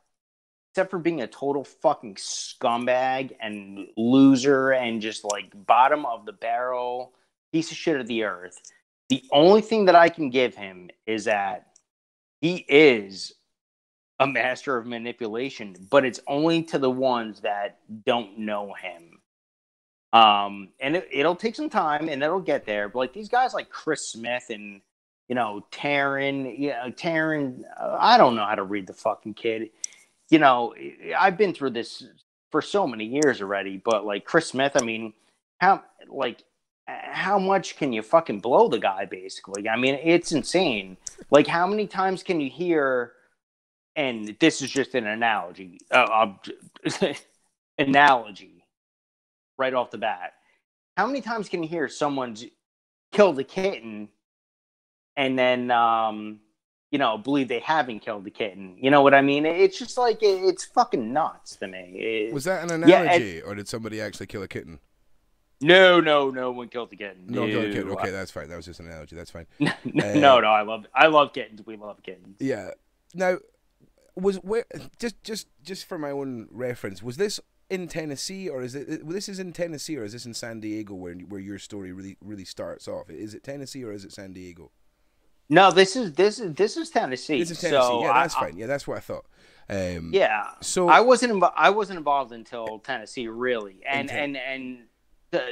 except for being a total fucking scumbag and loser and just like bottom of the barrel piece of shit of the earth. The only thing that I can give him is that he is a master of manipulation, but it's only to the ones that don't know him. And it'll take some time and it'll get there. But like these guys like Chris Smith and, you know, Taryn, I don't know how to read the fucking kid. You know, I've been through this for so many years already, but like Chris Smith, I mean, how much can you fucking blow the guy, basically? I mean, it's insane. Like, how many times can you hear, and this is just an analogy, right off the bat. How many times can you hear someone's killed a kitten and then, you know, believe they haven't killed the kitten? You know what I mean? It's just like, it's fucking nuts to me. Was that an analogy, or did somebody actually kill a kitten? No one killed the kitten. No one killed a kitten. Okay, that's fine. That was just an analogy. That's fine. No, I love kittens. We love kittens. Yeah. Now, just for my own reference, was this in Tennessee, or is this in Tennessee, or is this in San Diego, where your story really starts off? Is it Tennessee or is it San Diego? No, this is Tennessee. This is Tennessee. So yeah, that's fine. Yeah, that's what I thought. Yeah. So I wasn't involved until Tennessee, really, and.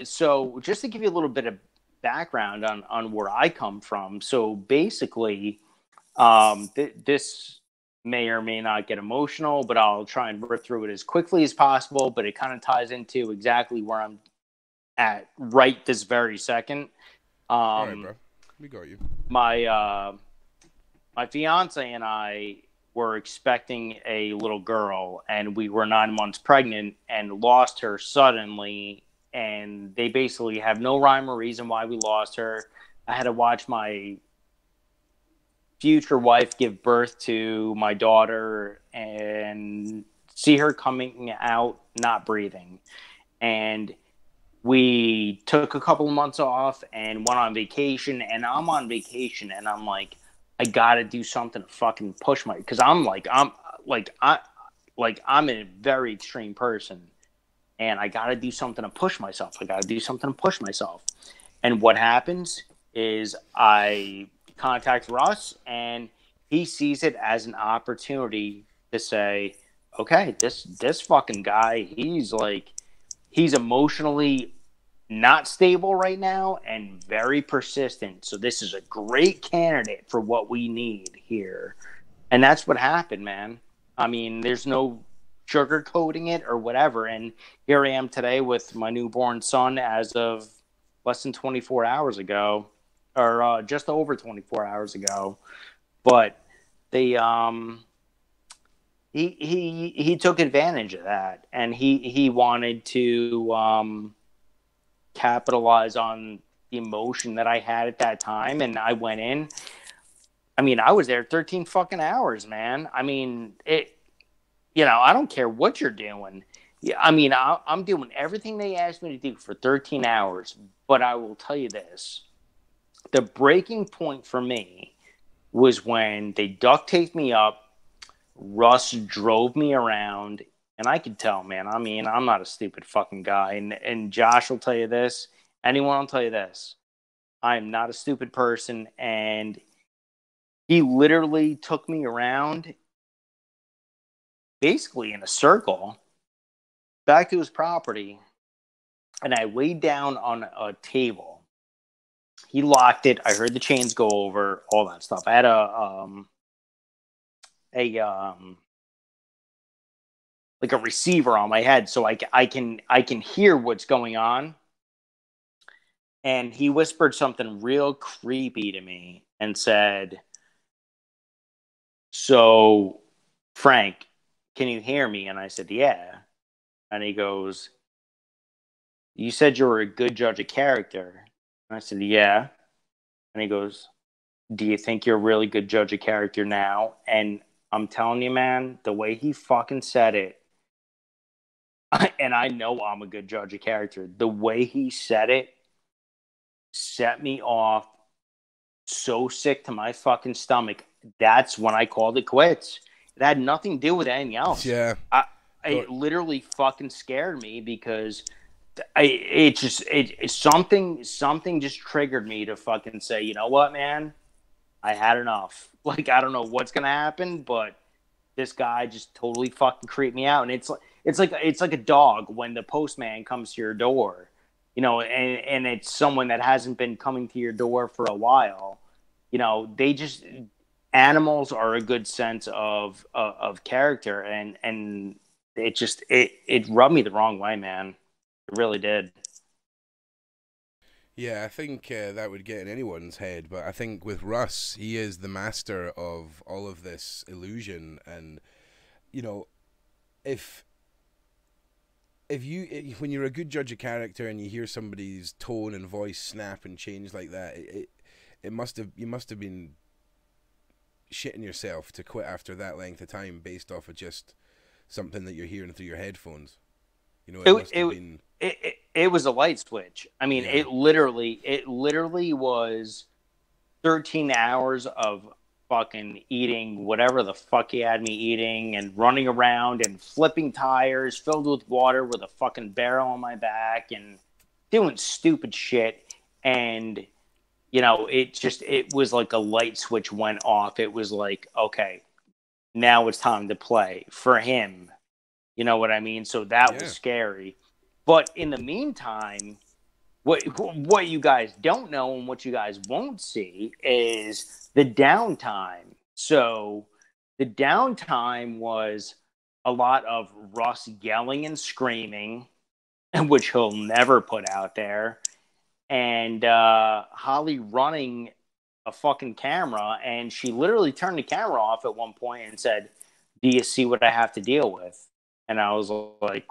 So just to give you a little bit of background on where I come from. So basically, this may or may not get emotional, but I'll try and rip through it as quickly as possible. But it kind of ties into exactly where I'm at right this very second. All right, bro. We got you. My fiance and I were expecting a little girl, and we were 9 months pregnant and lost her suddenly. And they basically have no rhyme or reason why we lost her. I had to watch my future wife give birth to my daughter and see her coming out not breathing. And we took a couple of months off and went on vacation. And I'm on vacation, and I'm like, I gotta do something to fucking push my, because I'm a very extreme person, and I gotta do something to push myself. And what happens is I contact Russ, and he sees it as an opportunity to say, okay, this fucking guy, he's emotionally not stable right now and very persistent. So this is a great candidate for what we need here. And that's what happened, man. I mean, there's no sugarcoating it or whatever. And here I am today with my newborn son as of less than 24 hours ago, or just over 24 hours ago. But they, he took advantage of that, and he wanted to capitalize on the emotion that I had at that time. And I went in. I mean, I was there 13 fucking hours, man. I mean, I don't care what you're doing. Yeah, I mean, I'm doing everything they asked me to do for 13 hours. But I will tell you this. The breaking point for me was when they duct taped me up, Russ drove me around, and I could tell, man, I mean, I'm not a stupid fucking guy. And Josh will tell you this. Anyone will tell you this. I'm not a stupid person. And he literally took me around basically in a circle back to his property. And I laid down on a table. He locked it. I heard the chains go over, all that stuff. I had like a receiver on my head, so I can hear what's going on. And he whispered something real creepy to me and said, "So, Frank, can you hear me?" And I said, "Yeah." And he goes, "You said you were a good judge of character." And I said, "Yeah." And he goes, "Do you think you're a really good judge of character now?" And I'm telling you, man, the way he fucking said it, and I know I'm a good judge of character, the way he said it set me off so sick to my fucking stomach. That's when I called it quits. It had nothing to do with anything else. Yeah. It literally fucking scared me because something just triggered me to fucking say, you know what, man? I had enough. Like, I don't know what's gonna happen, but this guy just totally fucking creeped me out. And it's like a dog when the postman comes to your door, and it's someone that hasn't been coming to your door for a while. Animals are a good sense of character, and it rubbed me the wrong way, man. It really did. Yeah, I think that would get in anyone's head, but I think with Russ, he is the master of all of this illusion. And if when you're a good judge of character and you hear somebody's tone and voice snap and change like that, you must have been shitting yourself to quit after that length of time based off of just something that you're hearing through your headphones. It was a light switch. I mean, Yeah. it literally was 13 hours of fucking eating whatever the fuck he had me eating and running around and flipping tires filled with water with a fucking barrel on my back and doing stupid shit. And, it was like a light switch went off. It was like, okay, now it's time to play for him. You know what I mean? So that was scary. But in the meantime, what you guys don't know and what you guys won't see is the downtime. So The downtime was a lot of Russ yelling and screaming, which he'll never put out there, and Holly running a fucking camera, and she literally turned the camera off at one point and said, "Do you see what I have to deal with?" And I was like,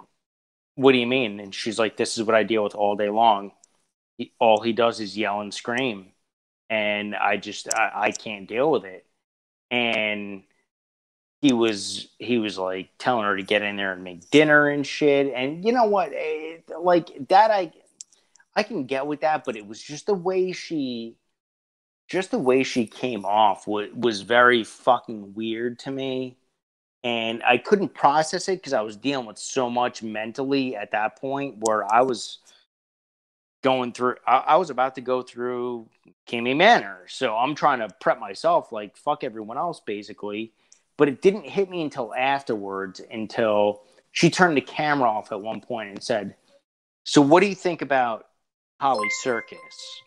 "What do you mean?" And she's like, "This is what I deal with all day long. All he does is yell and scream, and I can't deal with it." And he was like telling her to get in there and make dinner and shit. And you know what? Like that, I can get with that, but it was just the way she came off was very fucking weird to me. And I couldn't process it because I was dealing with so much mentally at that point where I was going through, I was about to go through Mckamey Manor. So I'm trying to prep myself like fuck everyone else, basically. But it didn't hit me until afterwards, until she turned the camera off at one point and said, "So what do you think about Holly Circus?"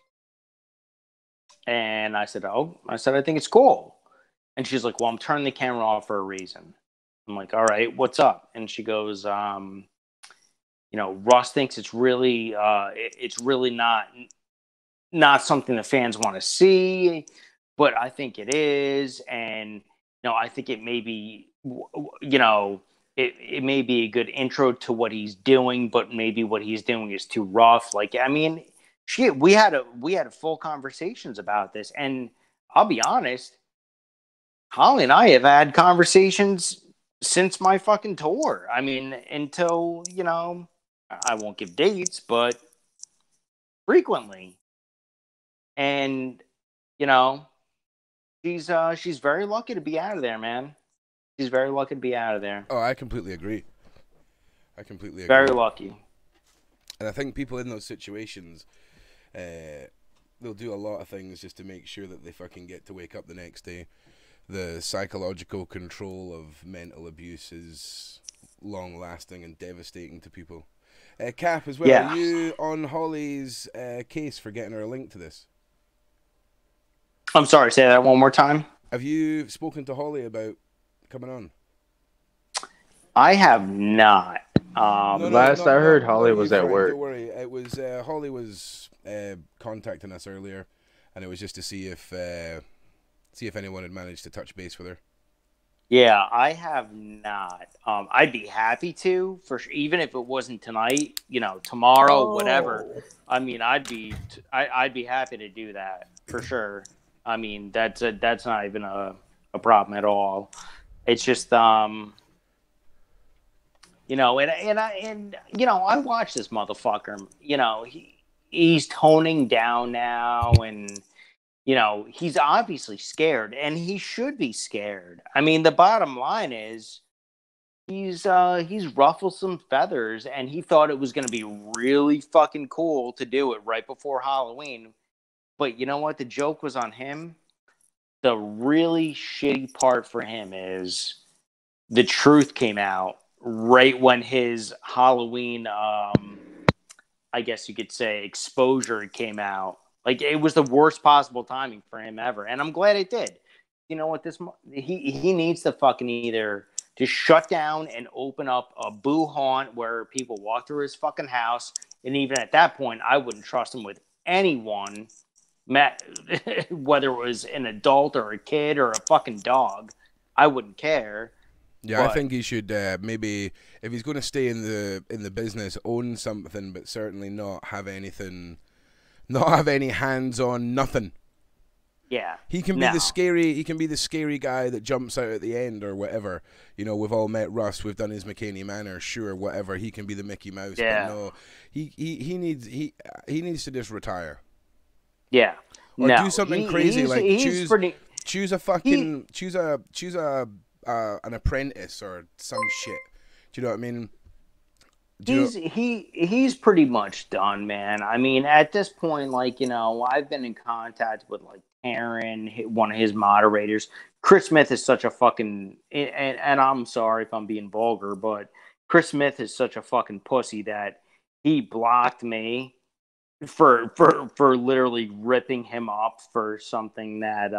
And I said, I think it's cool. And she's like, "Well, I'm turning the camera off for a reason." I'm like, "All right, what's up?" And she goes, Russ thinks it's really not something the fans want to see, but I think it is. And, I think it may be, it may be a good intro to what he's doing, but maybe what he's doing is too rough. Like, I mean, shit, we had full conversations about this. And I'll be honest, Holly and I have had conversations since my fucking tour. I mean, until, I won't give dates, but frequently. And, you know, she's very lucky to be out of there, man. She's very lucky to be out of there. Oh, I completely agree. Very lucky. And I think people in those situations, they'll do a lot of things just to make sure that they fucking get to wake up the next day. The psychological control of mental abuse is long-lasting and devastating to people. Cap, as well, Yeah. Are you on Holly's case for getting her a link to this? I'm sorry, say that one more time. Have you spoken to Holly about coming on? I have not. Last I heard, Holly was at work. Don't worry. It was Holly was contacting us earlier, and it was just to see if anyone had managed to touch base with her. Yeah, I have not. I'd be happy to, for sure, even if it wasn't tonight. Tomorrow, whatever. I mean, I'd be happy to do that for sure. I mean, that's not even a problem at all. It's just I watch this motherfucker. He's toning down now, and he's obviously scared, and he should be scared. I mean, the bottom line is he's ruffled some feathers, and he thought it was going to be really fucking cool to do it right before Halloween. But you know what? The joke was on him. The really shitty part for him is the truth came out right when his Halloween, I guess you could say, exposure came out. Like, it was the worst possible timing for him ever. And I'm glad it did. You know what? He needs to fucking either just shut down and open up a boo haunt where people walk through his fucking house. And even at that point, I wouldn't trust him with anyone, whether it was an adult or a kid or a fucking dog. I wouldn't care. Yeah, I think he should maybe, if he's going to stay in the business, own something, but certainly not have anything, not have any hands on nothing. Yeah, he can be the scary guy that jumps out at the end or whatever. We've all met Russ. We've done his Mckamey Manor, sure, whatever. He can be the Mickey Mouse. Yeah. But no, he needs to just retire. Yeah, or do something crazy like choose an apprentice or some shit. Do you know what I mean? He's pretty much done, man. I mean, at this point, I've been in contact with Aaron, one of his moderators. Chris Smith is such a fucking, and I'm sorry if I'm being vulgar, but Chris Smith is such a fucking pussy that he blocked me for literally ripping him up for something that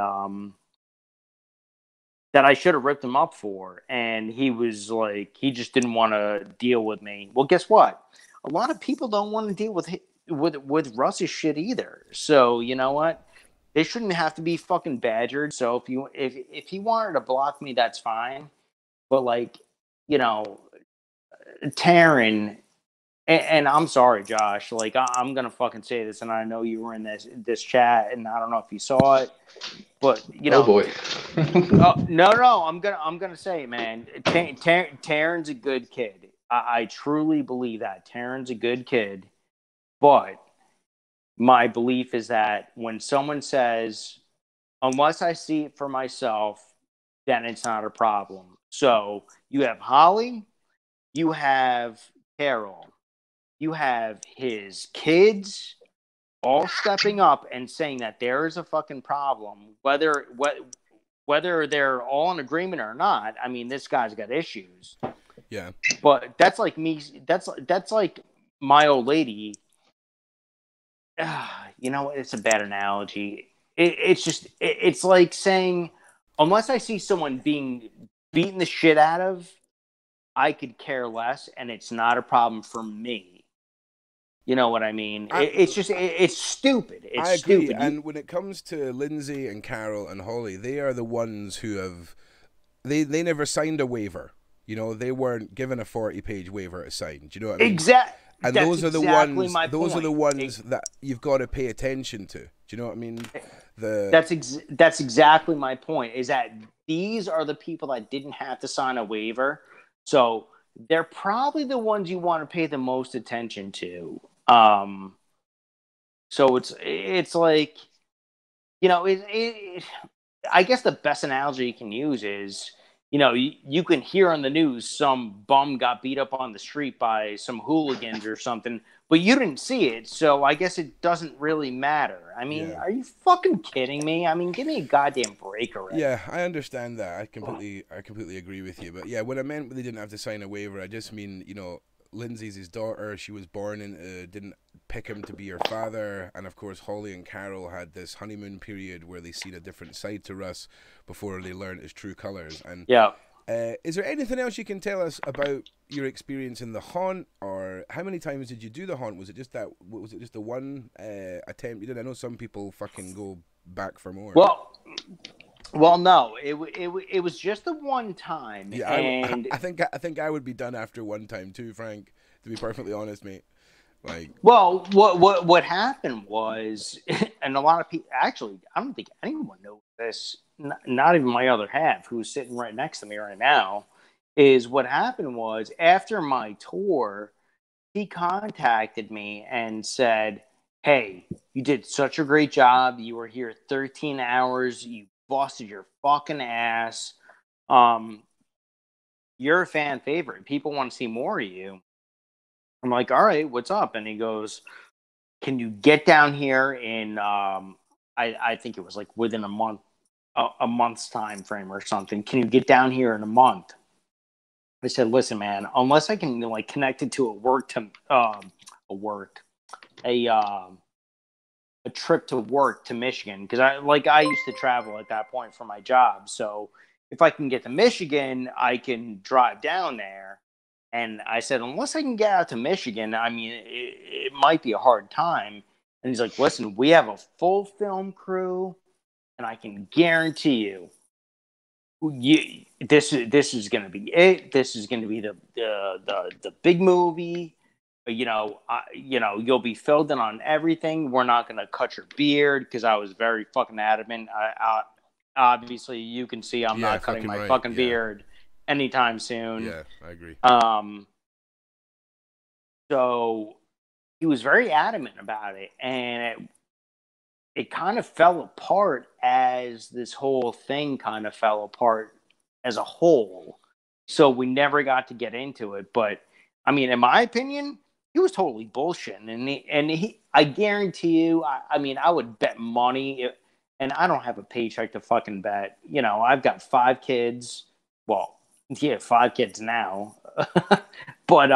that I should have ripped him up for, and he was like, he just didn't want to deal with me. Well, guess what? A lot of people don't want to deal with Russ's shit either. So you know what? They shouldn't have to be fucking badgered. So if he wanted to block me, that's fine. But like, you know, Taryn, and I'm sorry, Josh. Like I'm gonna fucking say this, and I know you were in this chat, and I don't know if you saw it, but you know, Oh boy. no, I'm gonna say it, man. Taryn's a good kid. I truly believe that Taryn's a good kid, but my belief is that when someone says, unless I see it for myself, then it's not a problem. So you have Holly, you have Carol, you have his kids all stepping up and saying that there is a fucking problem, whether they're all in agreement or not. I mean, this guy's got issues. Yeah. But that's like me. That's like my old lady. You know, it's a bad analogy. It's like saying, unless I see someone being beaten the shit out of, I could care less, and it's not a problem for me. You know what I mean? It's stupid. It's I agree. stupid. And when it comes to Lindsay and Carol and Holly, they are the ones who have they never signed a waiver. You know, they weren't given a 40-page waiver to sign. Do you know what I mean? Exactly. And those are the ones. Those are the ones that you've got to pay attention to. Do you know what I mean? That's exactly my point. Is that these are the people that didn't have to sign a waiver, so they're probably the ones you want to pay the most attention to. So it's like, you know, I guess the best analogy you can use is, you know, you can hear on the news some bum got beat up on the street by some hooligans or something, but you didn't see it, so I guess it doesn't really matter. I mean, Are you fucking kidding me? I mean, give me a goddamn break already. Yeah, I understand that. I completely agree with you. But yeah, what I meant when they didn't have to sign a waiver, I just mean, you know, Lindsay's his daughter. She was born into, didn't pick him to be her father. And of course, Holly and Carol had this honeymoon period where they seen a different side to Russ before they learned his true colors. And yeah. Is there anything else you can tell us about your experience in the haunt, or how many times did you do the haunt? Was it just the one attempt you did? I know some people fucking go back for more. Well, no, it was just the one time. Yeah, and I think I would be done after one time too, Frank. To be perfectly honest, mate. Like, well, what happened was, and a lot of people actually, I don't think anyone knows this. Not even my other half, who's sitting right next to me right now, is what happened was after my tour, he contacted me and said, "Hey, you did such a great job. You were here 13 hours. You busted your fucking ass. You're a fan favorite. People want to see more of you." I'm like, "All right, what's up?" And he goes, "Can you get down here in I think it was like within a month's time frame or something. Can you get down here in a month?" I said, "Listen, man, unless I can like connect it to a trip to work to Michigan, because I used to travel at that point for my job. So if I can get to Michigan, I can drive down there." And I said, "Unless I can get out to Michigan, I mean, it might be a hard time." And he's like, "Listen, we have a full film crew, and I can guarantee you, this is going to be it. This is going to be the big movie. You know, you'll be filled in on everything. We're not going to cut your beard," because I was very fucking adamant. I obviously you can see I'm not cutting my fucking beard anytime soon. Yeah, I agree. So he was very adamant about it, and it kind of fell apart as this whole thing kind of fell apart as a whole. So we never got to get into it. But I mean, in my opinion, he was totally bullshitting. And I guarantee you, I mean, I would bet money, and I don't have a paycheck to fucking bet. You know, I've got 5 kids. Well, yeah, 5 kids now. But,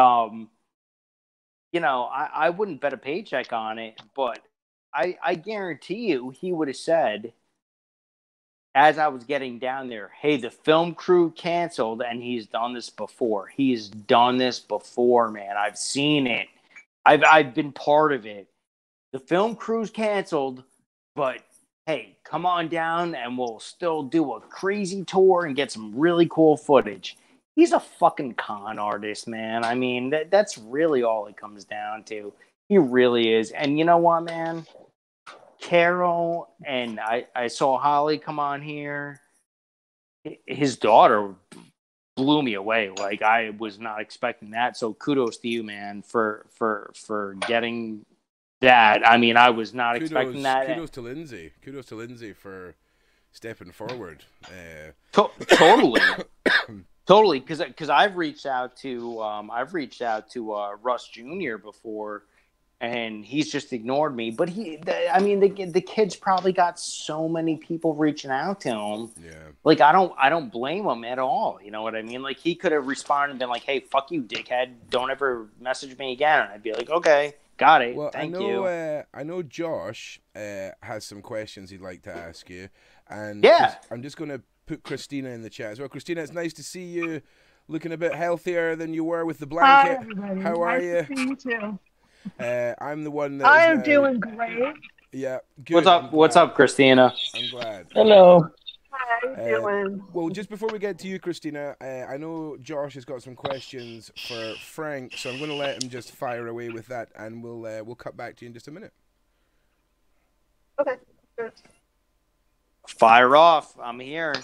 you know, I wouldn't bet a paycheck on it, but I guarantee you he would have said, as I was getting down there, hey, the film crew canceled, and he's done this before. He's done this before, man. I've seen it. I've been part of it. The film crew's canceled, but hey, come on down and we'll still do a crazy tour and get some really cool footage. He's a fucking con artist, man. I mean, that's really all it comes down to. He really is. And you know what, man? Carol and I saw Holly come on here. His daughter blew me away. Like, I was not expecting that. So kudos to you, man, for getting that. I mean, I was not expecting that. Kudos to Lindsay. Kudos to Lindsay for stepping forward. Totally, totally. Because I've reached out to Russ Jr. before, and he's just ignored me. But the kid's probably got so many people reaching out to him. Yeah. Like, I don't blame him at all. You know what I mean? Like, he could have responded and been like, "Hey, fuck you, dickhead! Don't ever message me again." And I'd be like, "Okay, got it. Well, Thank you." I know Josh has some questions he'd like to ask you, and yeah, I'm just going to put Christina in the chat as well. Christina, it's nice to see you, looking a bit healthier than you were with the blanket. Hi, everybody. How are you? Nice to see you too. I'm the one that I am doing great. Yeah. Good. What's up? What's up, Christina? I'm glad. Hello. How you doing? Well, just before we get to you, Christina, I know Josh has got some questions for Frank, so I'm going to let him just fire away with that, and we'll cut back to you in just a minute. Okay. Good. Fire off. I'm here.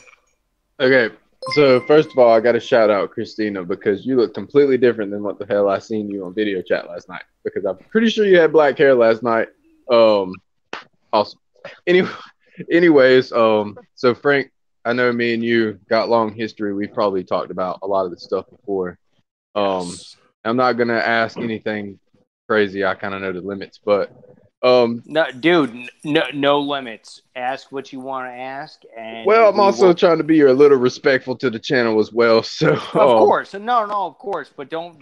Okay, so first of all, I got to shout out Christina because you look completely different than what the hell I seen you on video chat last night. Because I'm pretty sure you had black hair last night. Awesome. Anyways, so Frank, I know me and you got long history. We've probably talked about a lot of this stuff before. I'm not gonna ask anything crazy. I kind of know the limits, but no, dude, no limits. Ask what you want to ask, and well, I'm also trying to be a little respectful to the channel as well. So of course, no, of course, but don't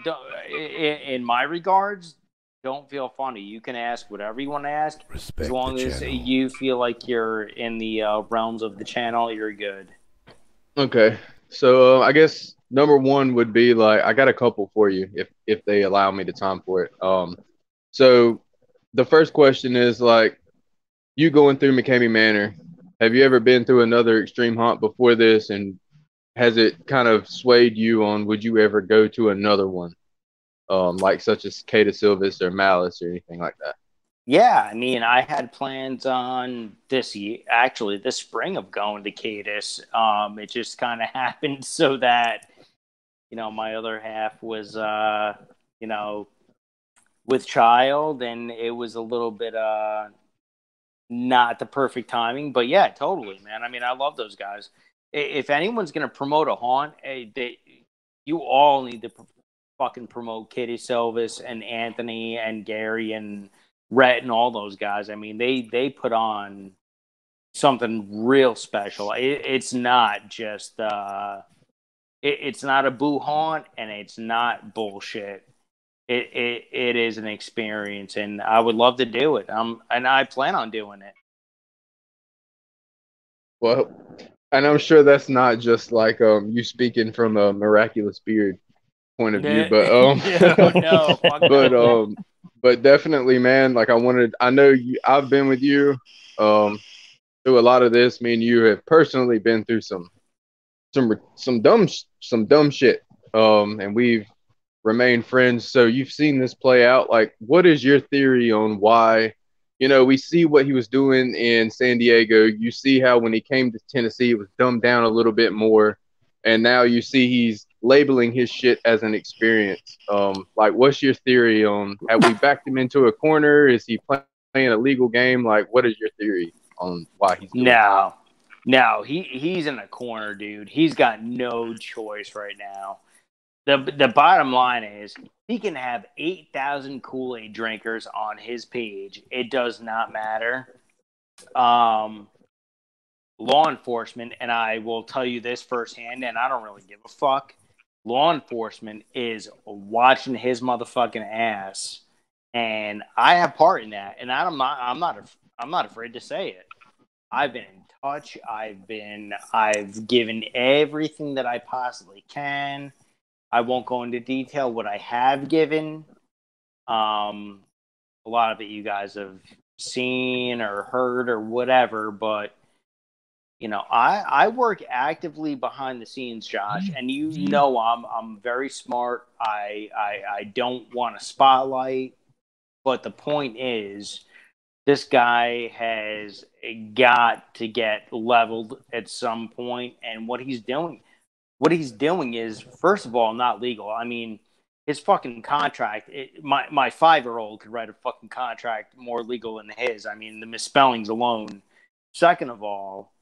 in my regards, don't feel funny. You can ask whatever you want to ask, Respect as long as you feel like you're in the realms of the channel. You're good. Okay, so I guess number one would be like I got a couple for you if they allow me the time for it. So the first question is like you going through Mckamey Manor. Have you ever been through another extreme haunt before this, and has it kind of swayed you on would you ever go to another one, like such as Cata Silvis or Malice or anything like that? Yeah, I mean, I had plans on this spring of going to Cadis. It just kind of happened so that, my other half was, with child, and it was a little bit not the perfect timing. But yeah, totally, man. I mean, I love those guys. If anyone's going to promote a haunt, you all need to fucking promote Kitty Silvis and Anthony and Gary and Rhett and all those guys. I mean, they put on something real special. It's not just it's not a boo haunt, and it's not bullshit. It is an experience, and I would love to do it. And I plan on doing it. Well, and I'm sure that's not just like you speaking from a miraculous beard point of view, but no, but definitely, man. Like I know I've been with you through a lot of this. Me and you have personally been through some dumb shit, and we've remained friends. So you've seen this play out. Like, what is your theory on why? We see what he was doing in San Diego. You see how when he came to Tennessee, it was dumbed down a little bit more. And now you see he's labeling his shit as an experience. Like, what's your theory on, have we backed him into a corner? Is he playing a legal game? Like, what is your theory on why he's doing it? No, he's in a corner, dude. He's got no choice right now. The bottom line is he can have 8,000 Kool-Aid drinkers on his page. It does not matter. Law enforcement, and I will tell you this firsthand, and I don't really give a fuck. Law enforcement is watching his motherfucking ass, and I have part in that, and I'm not afraid to say it. I've been in touch. I've given everything that I possibly can. I won't go into detail what I have given. A lot of it you guys have seen or heard or whatever, but you know, I work actively behind the scenes, Josh, and you know I'm very smart. I don't want a spotlight, but the point is, this guy has got to get leveled at some point, and what he's doing is, first of all, not legal. I mean, his fucking contract. My 5-year-old could write a fucking contract more legal than his. I mean, the misspellings alone. Second of all,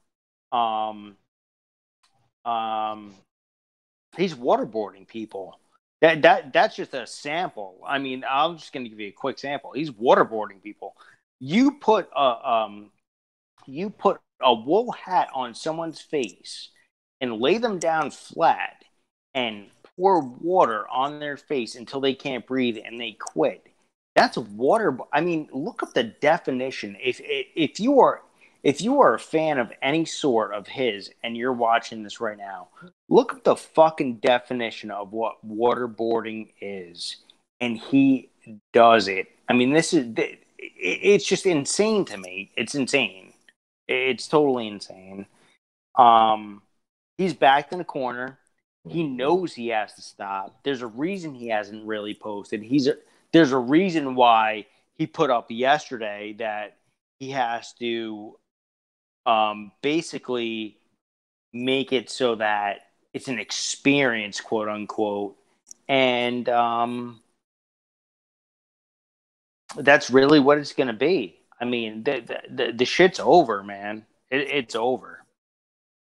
he's waterboarding people. That's just a sample. I mean, I'm just going to give you a quick sample. He's waterboarding people. You put a wool hat on someone's face and lay them down flat and pour water on their face until they can't breathe and they quit. That's water. I mean, look up the definition. If you are a fan of any sort of his and you're watching this right now, look up the fucking definition of what waterboarding is, and he does it. I mean, it's just insane to me. It's insane. It's totally insane. He's backed in a corner. He knows he has to stop. There's a reason he hasn't really posted. There's a reason why he put up yesterday that he has to basically make it so that it's an experience, quote unquote. And that's really what it's going to be. I mean, the shit's over, man. It's over.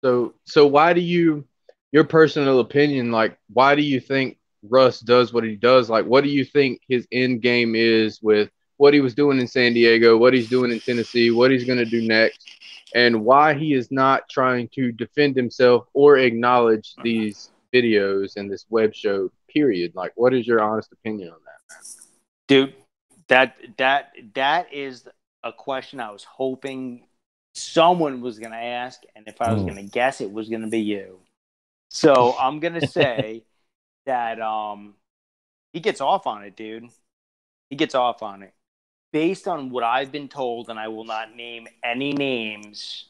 So why do your personal opinion, like, why do you think Russ does what he does? Like, what do you think his end game is with what he was doing in San Diego, what he's doing in Tennessee, what he's going to do next, and why he is not trying to defend himself or acknowledge these videos and this web show, period? Like, what is your honest opinion on that, man? Dude, that is a question I was hoping someone was going to ask, and if I was going to guess, it was going to be you. So I'm going to say that he gets off on it, dude. He gets off on it. Based on what I've been told, and I will not name any names,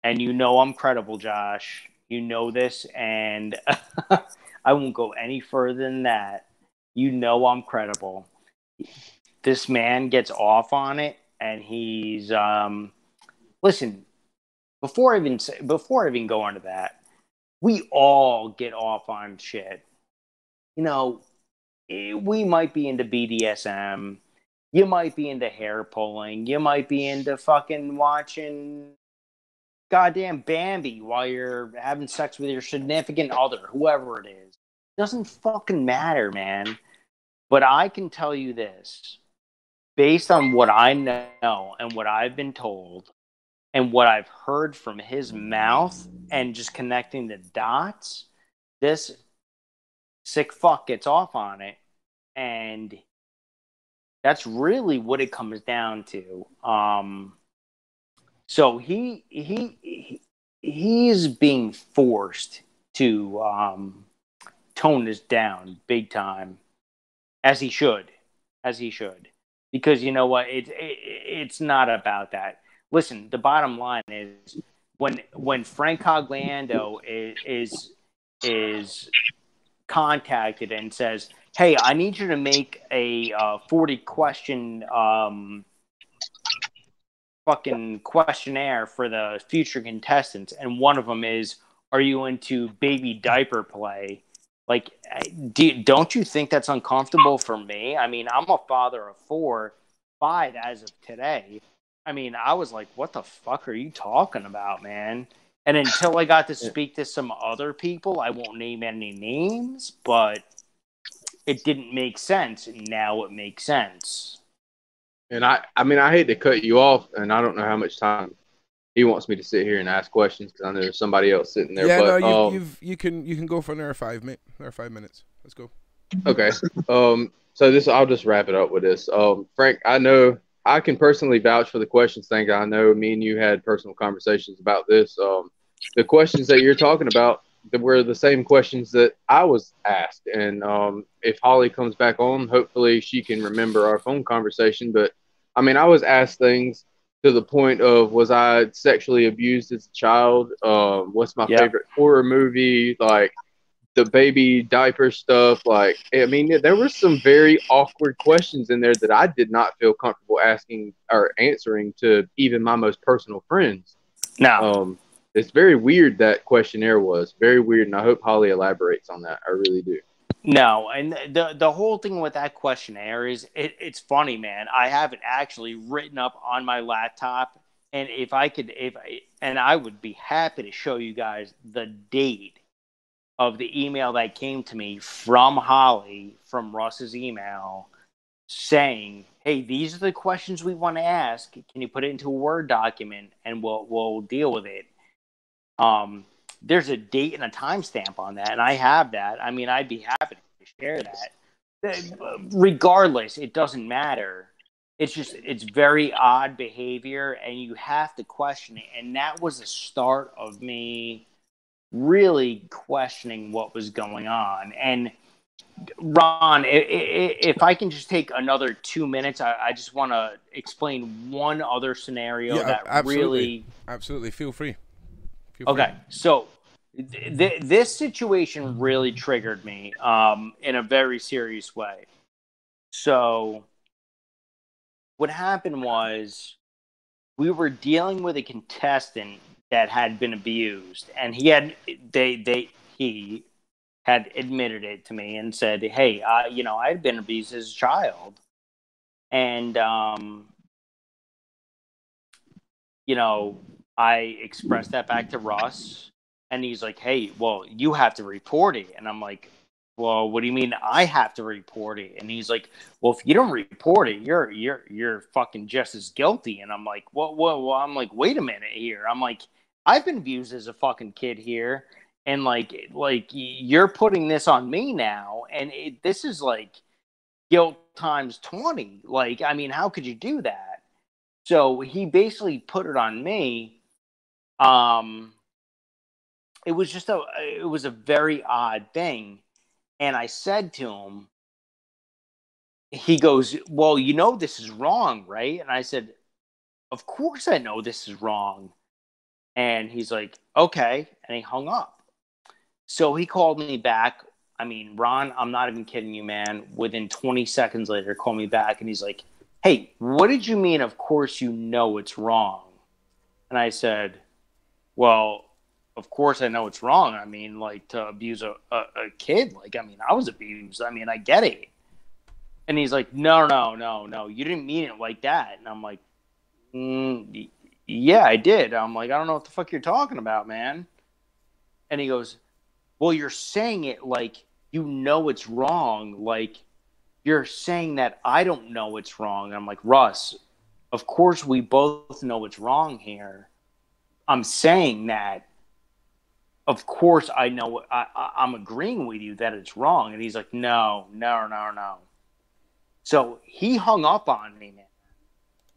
and you know I'm credible, Josh. You know this, and I won't go any further than that. You know I'm credible. This man gets off on it, and he's listen. Before I even go on to that, we all get off on shit. You know, we might be into BDSM. You might be into hair pulling. You might be into fucking watching goddamn Bambi while you're having sex with your significant other, whoever it is. Doesn't fucking matter, man. But I can tell you this, based on what I know and what I've been told and what I've heard from his mouth and just connecting the dots, this sick fuck gets off on it. And that's really what it comes down to. So he's being forced to tone this down big time, as he should, because you know what? It's not about that. Listen, the bottom line is when Frank Cogliando is contacted and says, hey, I need you to make a 40-question fucking questionnaire for the future contestants. And one of them is, are you into baby diaper play? Like, don't you think that's uncomfortable for me? I mean, I'm a father of 5 as of today. I mean, I was like, what the fuck are you talking about, man? And until I got to speak to some other people, I won't name any names, but it didn't make sense, and now it makes sense. And I mean, I hate to cut you off, and I don't know how much time he wants me to sit here and ask questions because I know there's somebody else sitting there. Yeah, but, no, you can go for another 5 minutes. Let's go. Okay. So I'll just wrap it up with this. Frank, I know I can personally vouch for the questions thing. I know me and you had personal conversations about this. The questions that you're talking about were the same questions that I was asked. And if Holly comes back on, hopefully she can remember our phone conversation. But I mean, I was asked things to the point of, was I sexually abused as a child? What's my Yep. favorite horror movie? Like, the baby diaper stuff. Like, I mean, there were some very awkward questions in there that I did not feel comfortable asking or answering to even my most personal friends. No. It's very weird, that questionnaire was very weird, and I hope Holly elaborates on that. I really do. No, and the whole thing with that questionnaire is it's funny, man. I have it actually written up on my laptop, and I would be happy to show you guys the date of the email that came to me from Holly from Russ's email saying, "Hey, these are the questions we want to ask. Can you put it into a Word document and we'll deal with it?" There's a date and a timestamp on that, and I have that. I mean, I'd be happy to share that. Regardless, it doesn't matter. It's very odd behavior, and you have to question it. And that was the start of me really questioning what was going on. And Ron, if I can just take another 2 minutes, I just want to explain one other scenario that absolutely. really. Feel free. Okay, so this situation really triggered me in a very serious way. So what happened was we were dealing with a contestant that had been abused, and he had admitted it to me and said, "Hey, I had been abused as a child," and I expressed that back to Russ, and he's like, "Hey, well, you have to report it." And I'm like, "Well, what do you mean I have to report it?" And he's like, "Well, if you don't report it, you're fucking just as guilty." And I'm like, "Well, I'm like, wait a minute here." I'm like, "I've been abused as a fucking kid here, and like you're putting this on me now, and this is like guilt times 20. Like, I mean, how could you do that?" So he basically put it on me. It was a very odd thing. And I said to him, he goes, "Well, this is wrong, right?" And I said, "Of course I know this is wrong." And he's like, "Okay." And he hung up. So he called me back. I mean, Ron, I'm not even kidding you, man. Within 20 seconds later, called me back and he's like, "Hey, what did you mean? Of course you know it's wrong." And I said, "Well, of course I know it's wrong. I mean, like, to abuse a kid. Like, I mean, I was abused. I mean, I get it." And he's like, "No, no, no, no. You didn't mean it like that." And I'm like, "Yeah, I did." I'm like, "I don't know what the fuck you're talking about, man." And he goes, "Well, you're saying it like you know it's wrong. Like, you're saying that I don't know it's wrong." And I'm like, "Russ, of course we both know it's wrong here. I'm saying that, of course I know, I'm agreeing with you that it's wrong." And he's like, "No, no, no, no." So he hung up on me, man.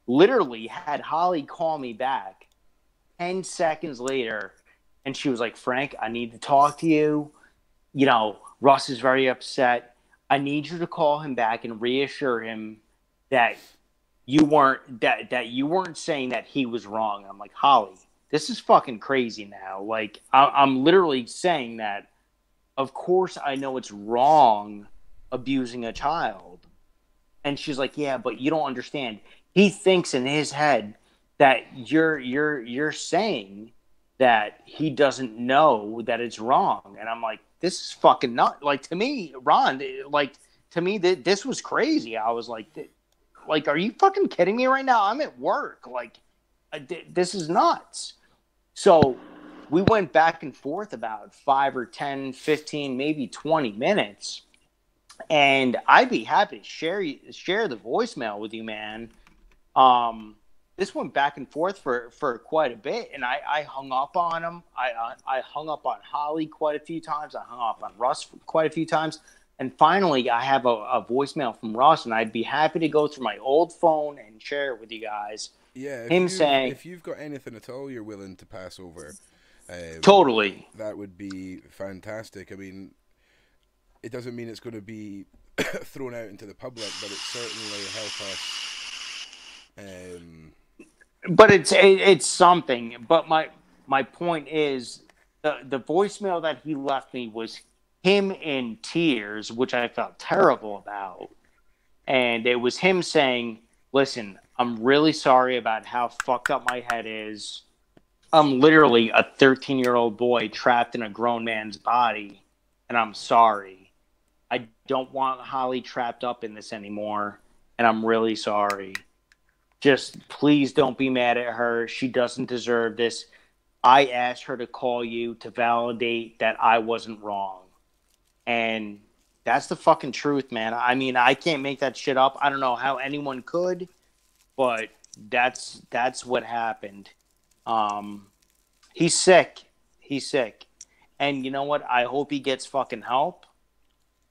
Literally had Holly call me back 10 seconds later. And she was like, "Frank, I need to talk to you. Russ is very upset. I need you to call him back and reassure him that you weren't saying that he was wrong." And I'm like, "Holly, this is fucking crazy now. Like, I'm literally saying that, of course I know it's wrong abusing a child." And she's like, "Yeah, but you don't understand. He thinks in his head that you're saying that he doesn't know that it's wrong." And I'm like, "This is fucking not like, to me, Ron. Like, to me, this was crazy." I was like, are you fucking kidding me right now? I'm at work. Like, this is nuts." So we went back and forth about 5 or 10, 15, maybe 20 minutes. And I'd be happy to share the voicemail with you, man. This went back and forth for quite a bit, and I hung up on him. I hung up on Holly quite a few times. I hung up on Russ quite a few times. And finally, I have a voicemail from Ross, and I'd be happy to go through my old phone and share it with you guys. Yeah, Him saying, if you've got anything at all you're willing to pass over, totally. that would be fantastic. I mean, it doesn't mean it's going to be thrown out into the public, but it certainly help us. But it's something. But my point is, the voicemail that he left me was him in tears, which I felt terrible about. And it was him saying, listen, I'm really sorry about how fucked up my head is. I'm literally a 13-year-old boy trapped in a grown man's body, and I'm sorry. I don't want Holly trapped up in this anymore, and I'm really sorry. Just please don't be mad at her. She doesn't deserve this. I asked her to call you to validate that I wasn't wrong. And that's the fucking truth, man. I mean, I can't make that shit up. I don't know how anyone could, but that's what happened. He's sick. He's sick. And you know what? I hope he gets fucking help.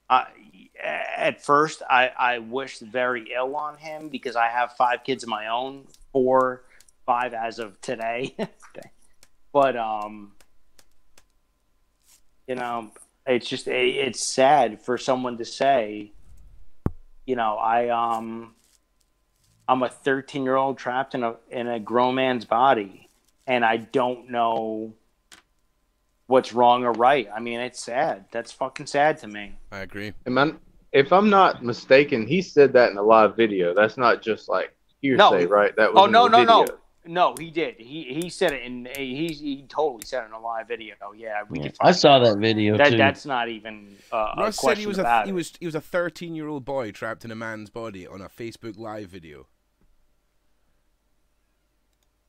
At first, I wished very ill on him because I have 5 kids of my own, 4, 5 as of today. But, you know, it's just, it's sad for someone to say, you know, I'm a 13-year-old trapped in a grown man's body, and I don't know what's wrong or right. I mean, it's sad. That's fucking sad to me. I agree. If I'm not mistaken, he said that in a live video. That's not just like hearsay, right? That was no, video. No, he did. He said it in he totally said it in a live video. Yeah, I saw that video too. That's not even a Russ question said he was about he was a 13-year-old boy trapped in a man's body on a Facebook live video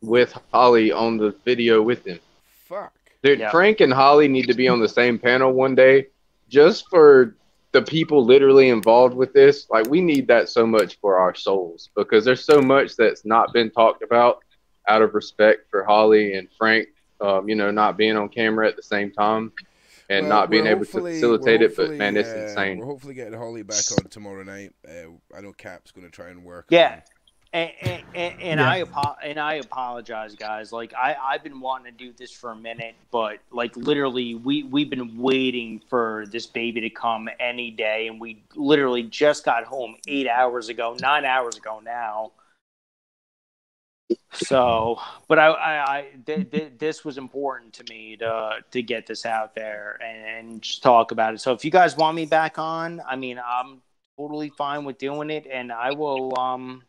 with Holly on the video with him. Fuck. Dude, Yeah. Frank and Holly need to be on the same panel one day, just for the people literally involved with this. Like, we need that so much for our souls, because there's so much that's not been talked about out of respect for Holly and Frank, you know, not being on camera at the same time and not being able to facilitate it. But man, it's insane. We're hopefully getting Holly back on tomorrow night. I know Cap's going to try and work. Yeah. And I apologize, guys. Like I've been wanting to do this for a minute, but like literally we've been waiting for this baby to come any day, and we literally just got home 8 hours ago, 9 hours ago now. So, but this was important to me to get this out there and just talk about it. So if you guys want me back on, I mean, I'm totally fine with doing it, and I will.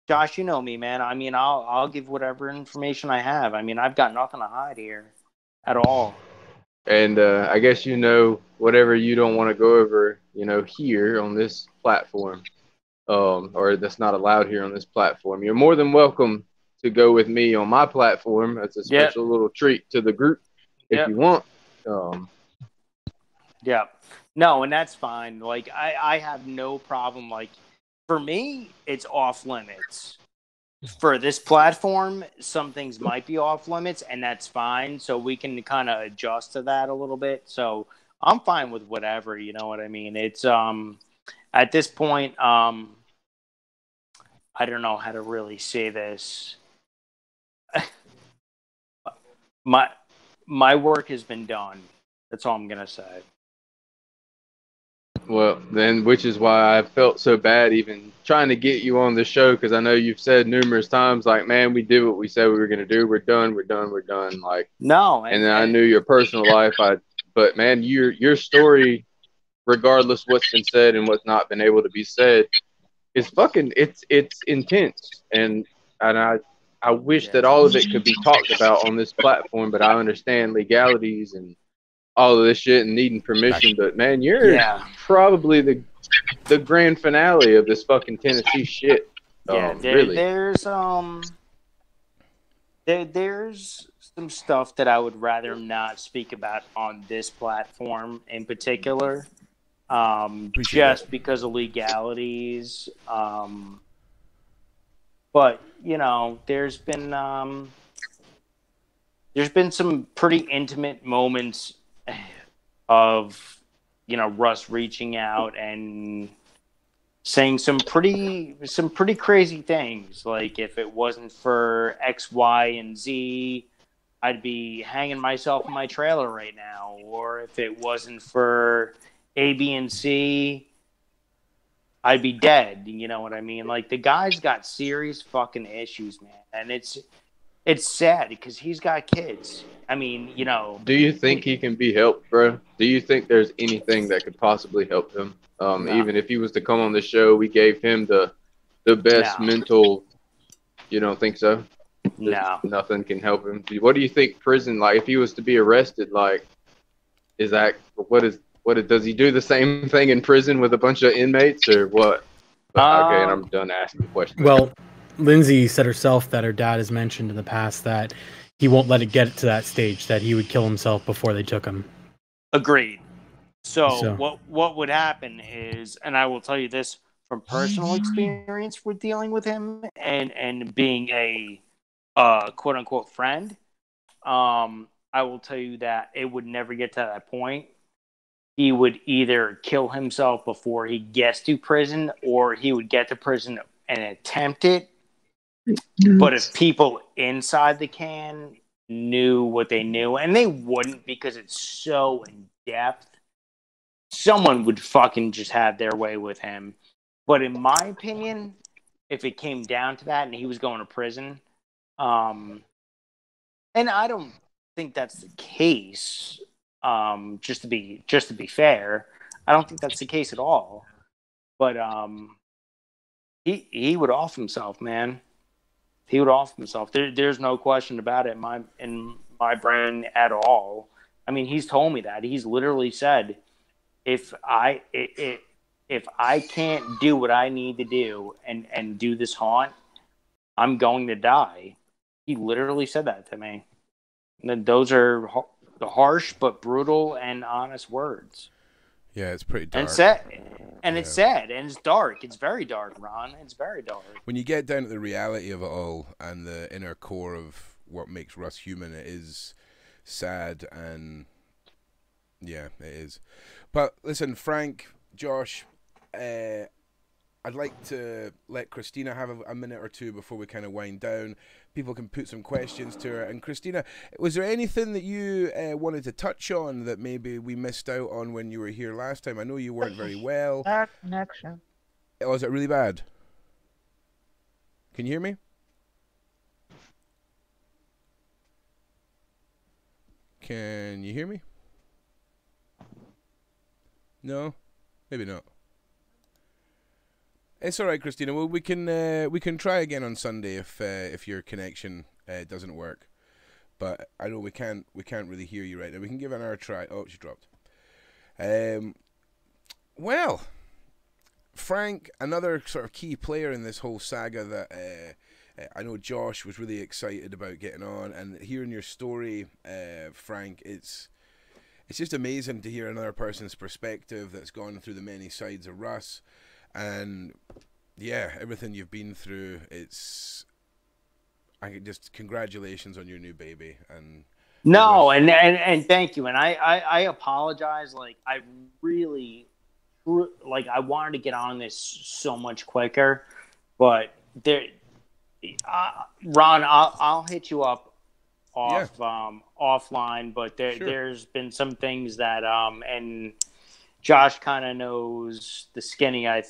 Josh, you know me, man. I mean, I'll give whatever information I have. I mean, I've got nothing to hide here at all. And I guess, you know, whatever you don't want to go over, you know, here on this platform, or that's not allowed here on this platform, you're more than welcome to go with me on my platform. That's a special little treat to the group if you want. Yeah. No, and that's fine. Like, I have no problem. Like, for me, it's off limits. For this platform, some things might be off limits, and that's fine. So we can kind of adjust to that a little bit. So I'm fine with whatever, you know what I mean? It's at this point, I don't know how to really say this. My work has been done. That's all I'm gonna say. Well, then, which is why I felt so bad even trying to get you on the show, because I know you've said numerous times, like, man, we did what we said we were going to do. We're done. Like, no. And then I knew your personal life. But man, your story, regardless what's been said and what's not been able to be said, is fucking, it's intense. And I wish that all of it could be talked about on this platform, but I understand legalities and all of this shit and needing permission. But man, you're probably the grand finale of this fucking Tennessee shit. Really. There's some stuff that I would rather not speak about on this platform in particular, just because of legalities. But you know, there's been some pretty intimate moments of Russ reaching out and saying some pretty crazy things, like if it wasn't for X, Y, and Z, I'd be hanging myself in my trailer right now, or if it wasn't for A, B, and C, I'd be dead. You know what I mean? Like, the guy's got serious fucking issues, man, and it's sad because he's got kids. I mean, Do you think he can be helped, bro? Do you think there's anything that could possibly help him? No. Even if he was to come on the show, we gave him the best No. mental. You don't think so? No. Nothing can help him. What do you think prison, like, if he was to be arrested, like, does he do the same thing in prison with a bunch of inmates or what? Okay, and I'm done asking questions. Well, Lindsay said herself that her dad has mentioned in the past that he won't let it get to that stage, that he would kill himself before they took him. Agreed. So what would happen is, and I will tell you this from personal experience with dealing with him and being a quote unquote friend, I will tell you that it would never get to that point. He would either kill himself before he gets to prison, or he would get to prison and attempt it. But if people inside the can knew what they knew, and they wouldn't because it's so in depth, someone would fucking just have their way with him. But in my opinion, if it came down to that and he was going to prison, and I don't think that's the case, just to be fair, I don't think that's the case at all. But he would off himself, man. He would off himself. There's no question about it in my brain at all. I mean, he's told me that. He's literally said, if I can't do what I need to do and do this haunt, I'm going to die. He literally said that to me. And those are the harsh but brutal and honest words. Yeah, it's pretty dark. And it's sad, and it's dark. It's very dark, Ron. It's very dark. When you get down to the reality of it all and the inner core of what makes Russ human, it is sad, and yeah, it is. But listen, Frank, Josh, I'd like to let Christina have a minute or two before we kind of wind down. People can put some questions to her. And Christina, was there anything that you wanted to touch on that maybe we missed out on when you were here last time? I know you weren't very well. Bad connection. Oh, is it really bad? Can you hear me? Can you hear me? No? Maybe not. It's all right, Christina. Well, we can try again on Sunday if your connection doesn't work. But I know we can't really hear you right now. We can give another try. Oh, she dropped. Well, Frank, another sort of key player in this whole saga that I know Josh was really excited about getting on, and hearing your story, Frank, it's just amazing to hear another person's perspective that's gone through the many sides of Russ. And yeah, everything you've been through, congratulations on your new baby. And no, and thank you. And I apologize. Like, I really, like, I wanted to get on this so much quicker, but Ron, I'll hit you up offline, but there's been some things that and Josh kind of knows the skinny. I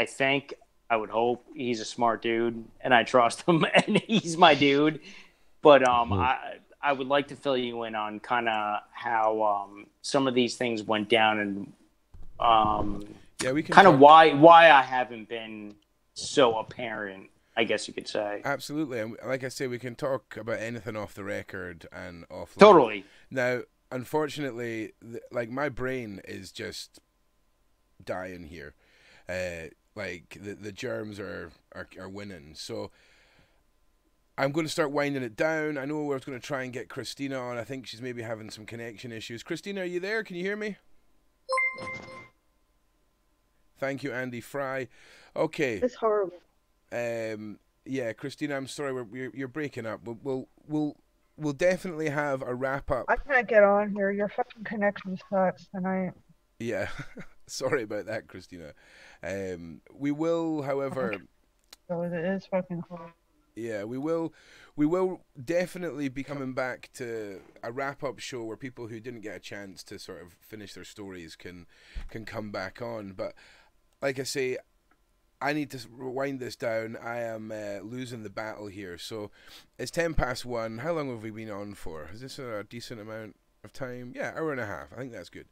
think, I would hope, he's a smart dude, and I trust him, and he's my dude. But I would like to fill you in on kind of how some of these things went down, and we can kind of why I haven't been so apparent, I guess you could say. Absolutely, and like I say, we can talk about anything off the record and offline. Totally. Now, unfortunately, like, my brain is just dying here. Like, the germs are winning. So I'm going to start winding it down. I know we're going to try and get Christina on. I think she's maybe having some connection issues. Christina, are you there? Can you hear me? Thank you, Andy Fry. Okay. It's horrible. Yeah, Christina, I'm sorry, you're breaking up. We'll definitely have a wrap up. I can't get on here. Your fucking connection sucks tonight. Yeah, sorry about that, Christina. We will, however, So it is fucking cool. yeah, we will definitely be coming back to a wrap-up show where people who didn't get a chance to sort of finish their stories can come back on. But like I say, I need to rewind this down. I am losing the battle here. So it's 1:10. How long have we been on for? Is this a decent amount of time? Yeah, hour and a half. I think that's good.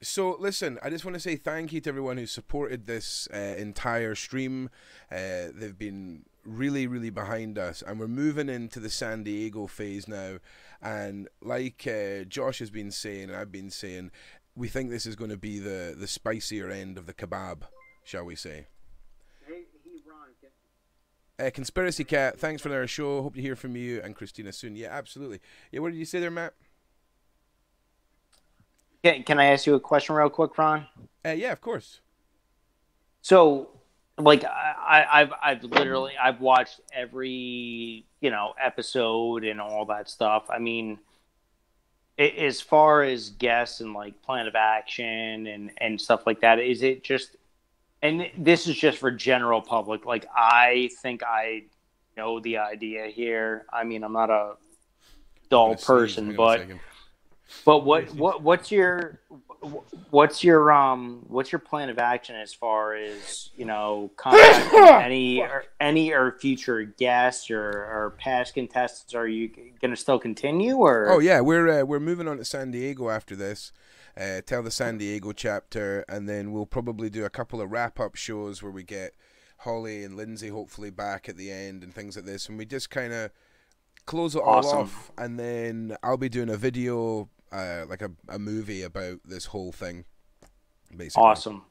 So listen, I just want to say thank you to everyone who supported this entire stream. They've been really, really behind us, and we're moving into the San Diego phase now. And like Josh has been saying, and I've been saying, we think this is going to be the spicier end of the kebab, shall we say. Conspiracy Cat, thanks for their show. Hope to hear from you and Christina soon. Yeah, absolutely. Yeah, what did you say there, Matt? Can I ask you a question real quick, Ron? Yeah, of course. So, like, I've literally watched every episode and all that stuff. I mean, as far as guests and like plan of action and stuff like that, is it just? And this is just for general public. Like, I think I know the idea here. I mean, I'm not a dull person, but what's your plan of action as far as contacting any or future guests or past contestants? Are you gonna still continue or? Oh yeah, we're moving on to San Diego after this. Tell the San Diego chapter, and then we'll probably do a couple of wrap-up shows where we get Holly and Lindsay hopefully back at the end and things like this, and we just kind of close it all off, and then I'll be doing a video, like a movie about this whole thing, basically. Awesome.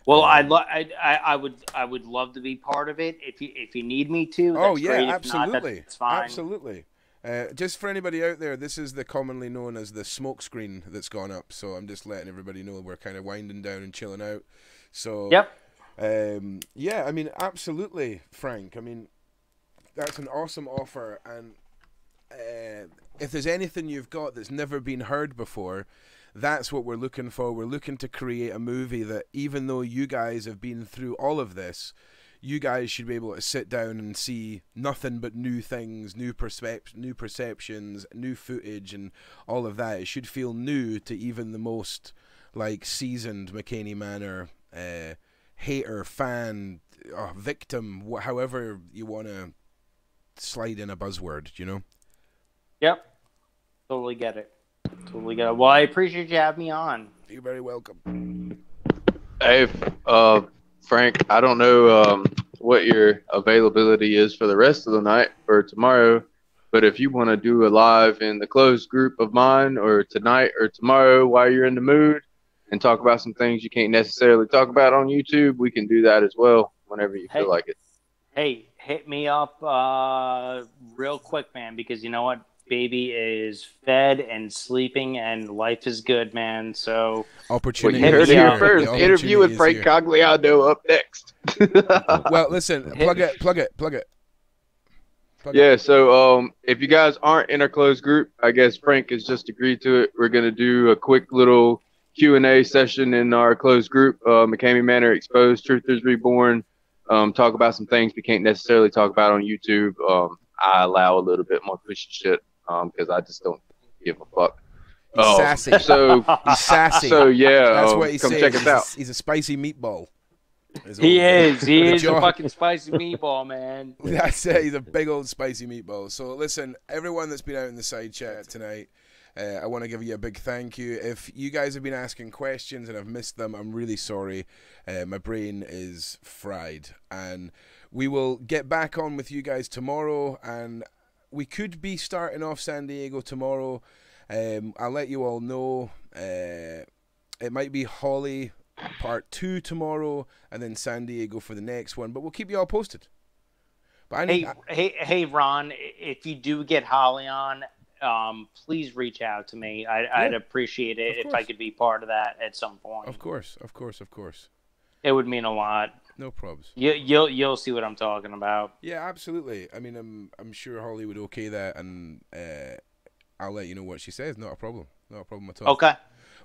Well, I would love to be part of it if you need me to. That's great. Absolutely, that's fine. Absolutely. Just for anybody out there, this is the commonly known as the smoke screen that's gone up. So I'm just letting everybody know we're kind of winding down and chilling out. So yep. Yeah, I mean, absolutely, Frank. I mean, that's an awesome offer, and if there's anything you've got that's never been heard before, that's what we're looking for. We're looking to create a movie that, even though you guys have been through all of this, you guys should be able to sit down and see nothing but new things, new perceptions, new footage, and all of that. It should feel new to even the most like seasoned Mckamey Manor hater, fan, victim, however you want to slide in a buzzword, you know? Yep. Totally get it. Well, I appreciate you having me on. You're very welcome. Hey, Frank, I don't know what your availability is for the rest of the night or tomorrow, but if you want to do a live in the closed group of mine or tonight or tomorrow while you're in the mood and talk about some things you can't necessarily talk about on YouTube, we can do that as well whenever you feel like it. Hey, hit me up real quick, man, because you know what? Baby is fed and sleeping, and life is good, man. So opportunity. You heard it here first. Interview with Frank Cogliano up next. Well, listen, plug it. Yeah. So, if you guys aren't in our closed group, I guess Frank has just agreed to it. We're gonna do a quick little Q&A session in our closed group, Mckamey Manor Exposed, Truthers Reborn. Talk about some things we can't necessarily talk about on YouTube. I allow a little bit more pushy shit. Because I just don't give a fuck. He's sassy. So he's sassy. So yeah, that's what he's come saying. Check us out. He's a spicy meatball. He is a fucking spicy meatball, man. That's it. He's a big old spicy meatball. So listen, everyone that's been out in the side chat tonight, I want to give you a big thank you. If you guys have been asking questions and I've missed them, I'm really sorry. My brain is fried, and we will get back on with you guys tomorrow. And we could be starting off San Diego tomorrow. I'll let you all know. It might be Holly part 2 tomorrow, and then San Diego for the next one. But we'll keep you all posted. But hey, Ron, if you do get Holly on, please reach out to me. I'd appreciate it if I could be part of that at some point. Of course. It would mean a lot. No probs. You'll see what I'm talking about. Yeah, absolutely. I mean, I'm sure Holly would okay that, and I'll let you know what she says. Not a problem at all. Okay.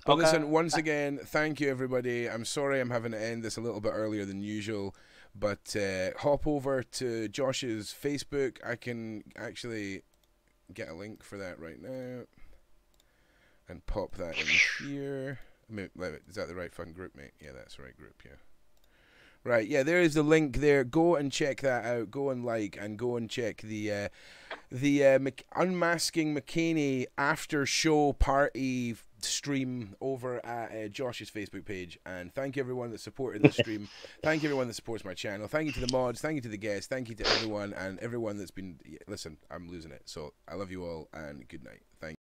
But Okay. listen, once again, thank you, everybody. I'm sorry I'm having to end this a little bit earlier than usual, but hop over to Josh's Facebook. I can actually get a link for that right now and pop that in here. Is that the right fucking group, mate? Yeah, that's the right group, yeah. Right, yeah, there is the link there. Go and check that out. Go and like, and go and check the Unmasking Mckamey after show party stream over at Josh's Facebook page. And thank you everyone that supported the stream. Thank you everyone that supports my channel. Thank you to the mods. Thank you to the guests. Thank you to everyone and everyone that's been. Listen, I'm losing it. So I love you all and good night. Thank you.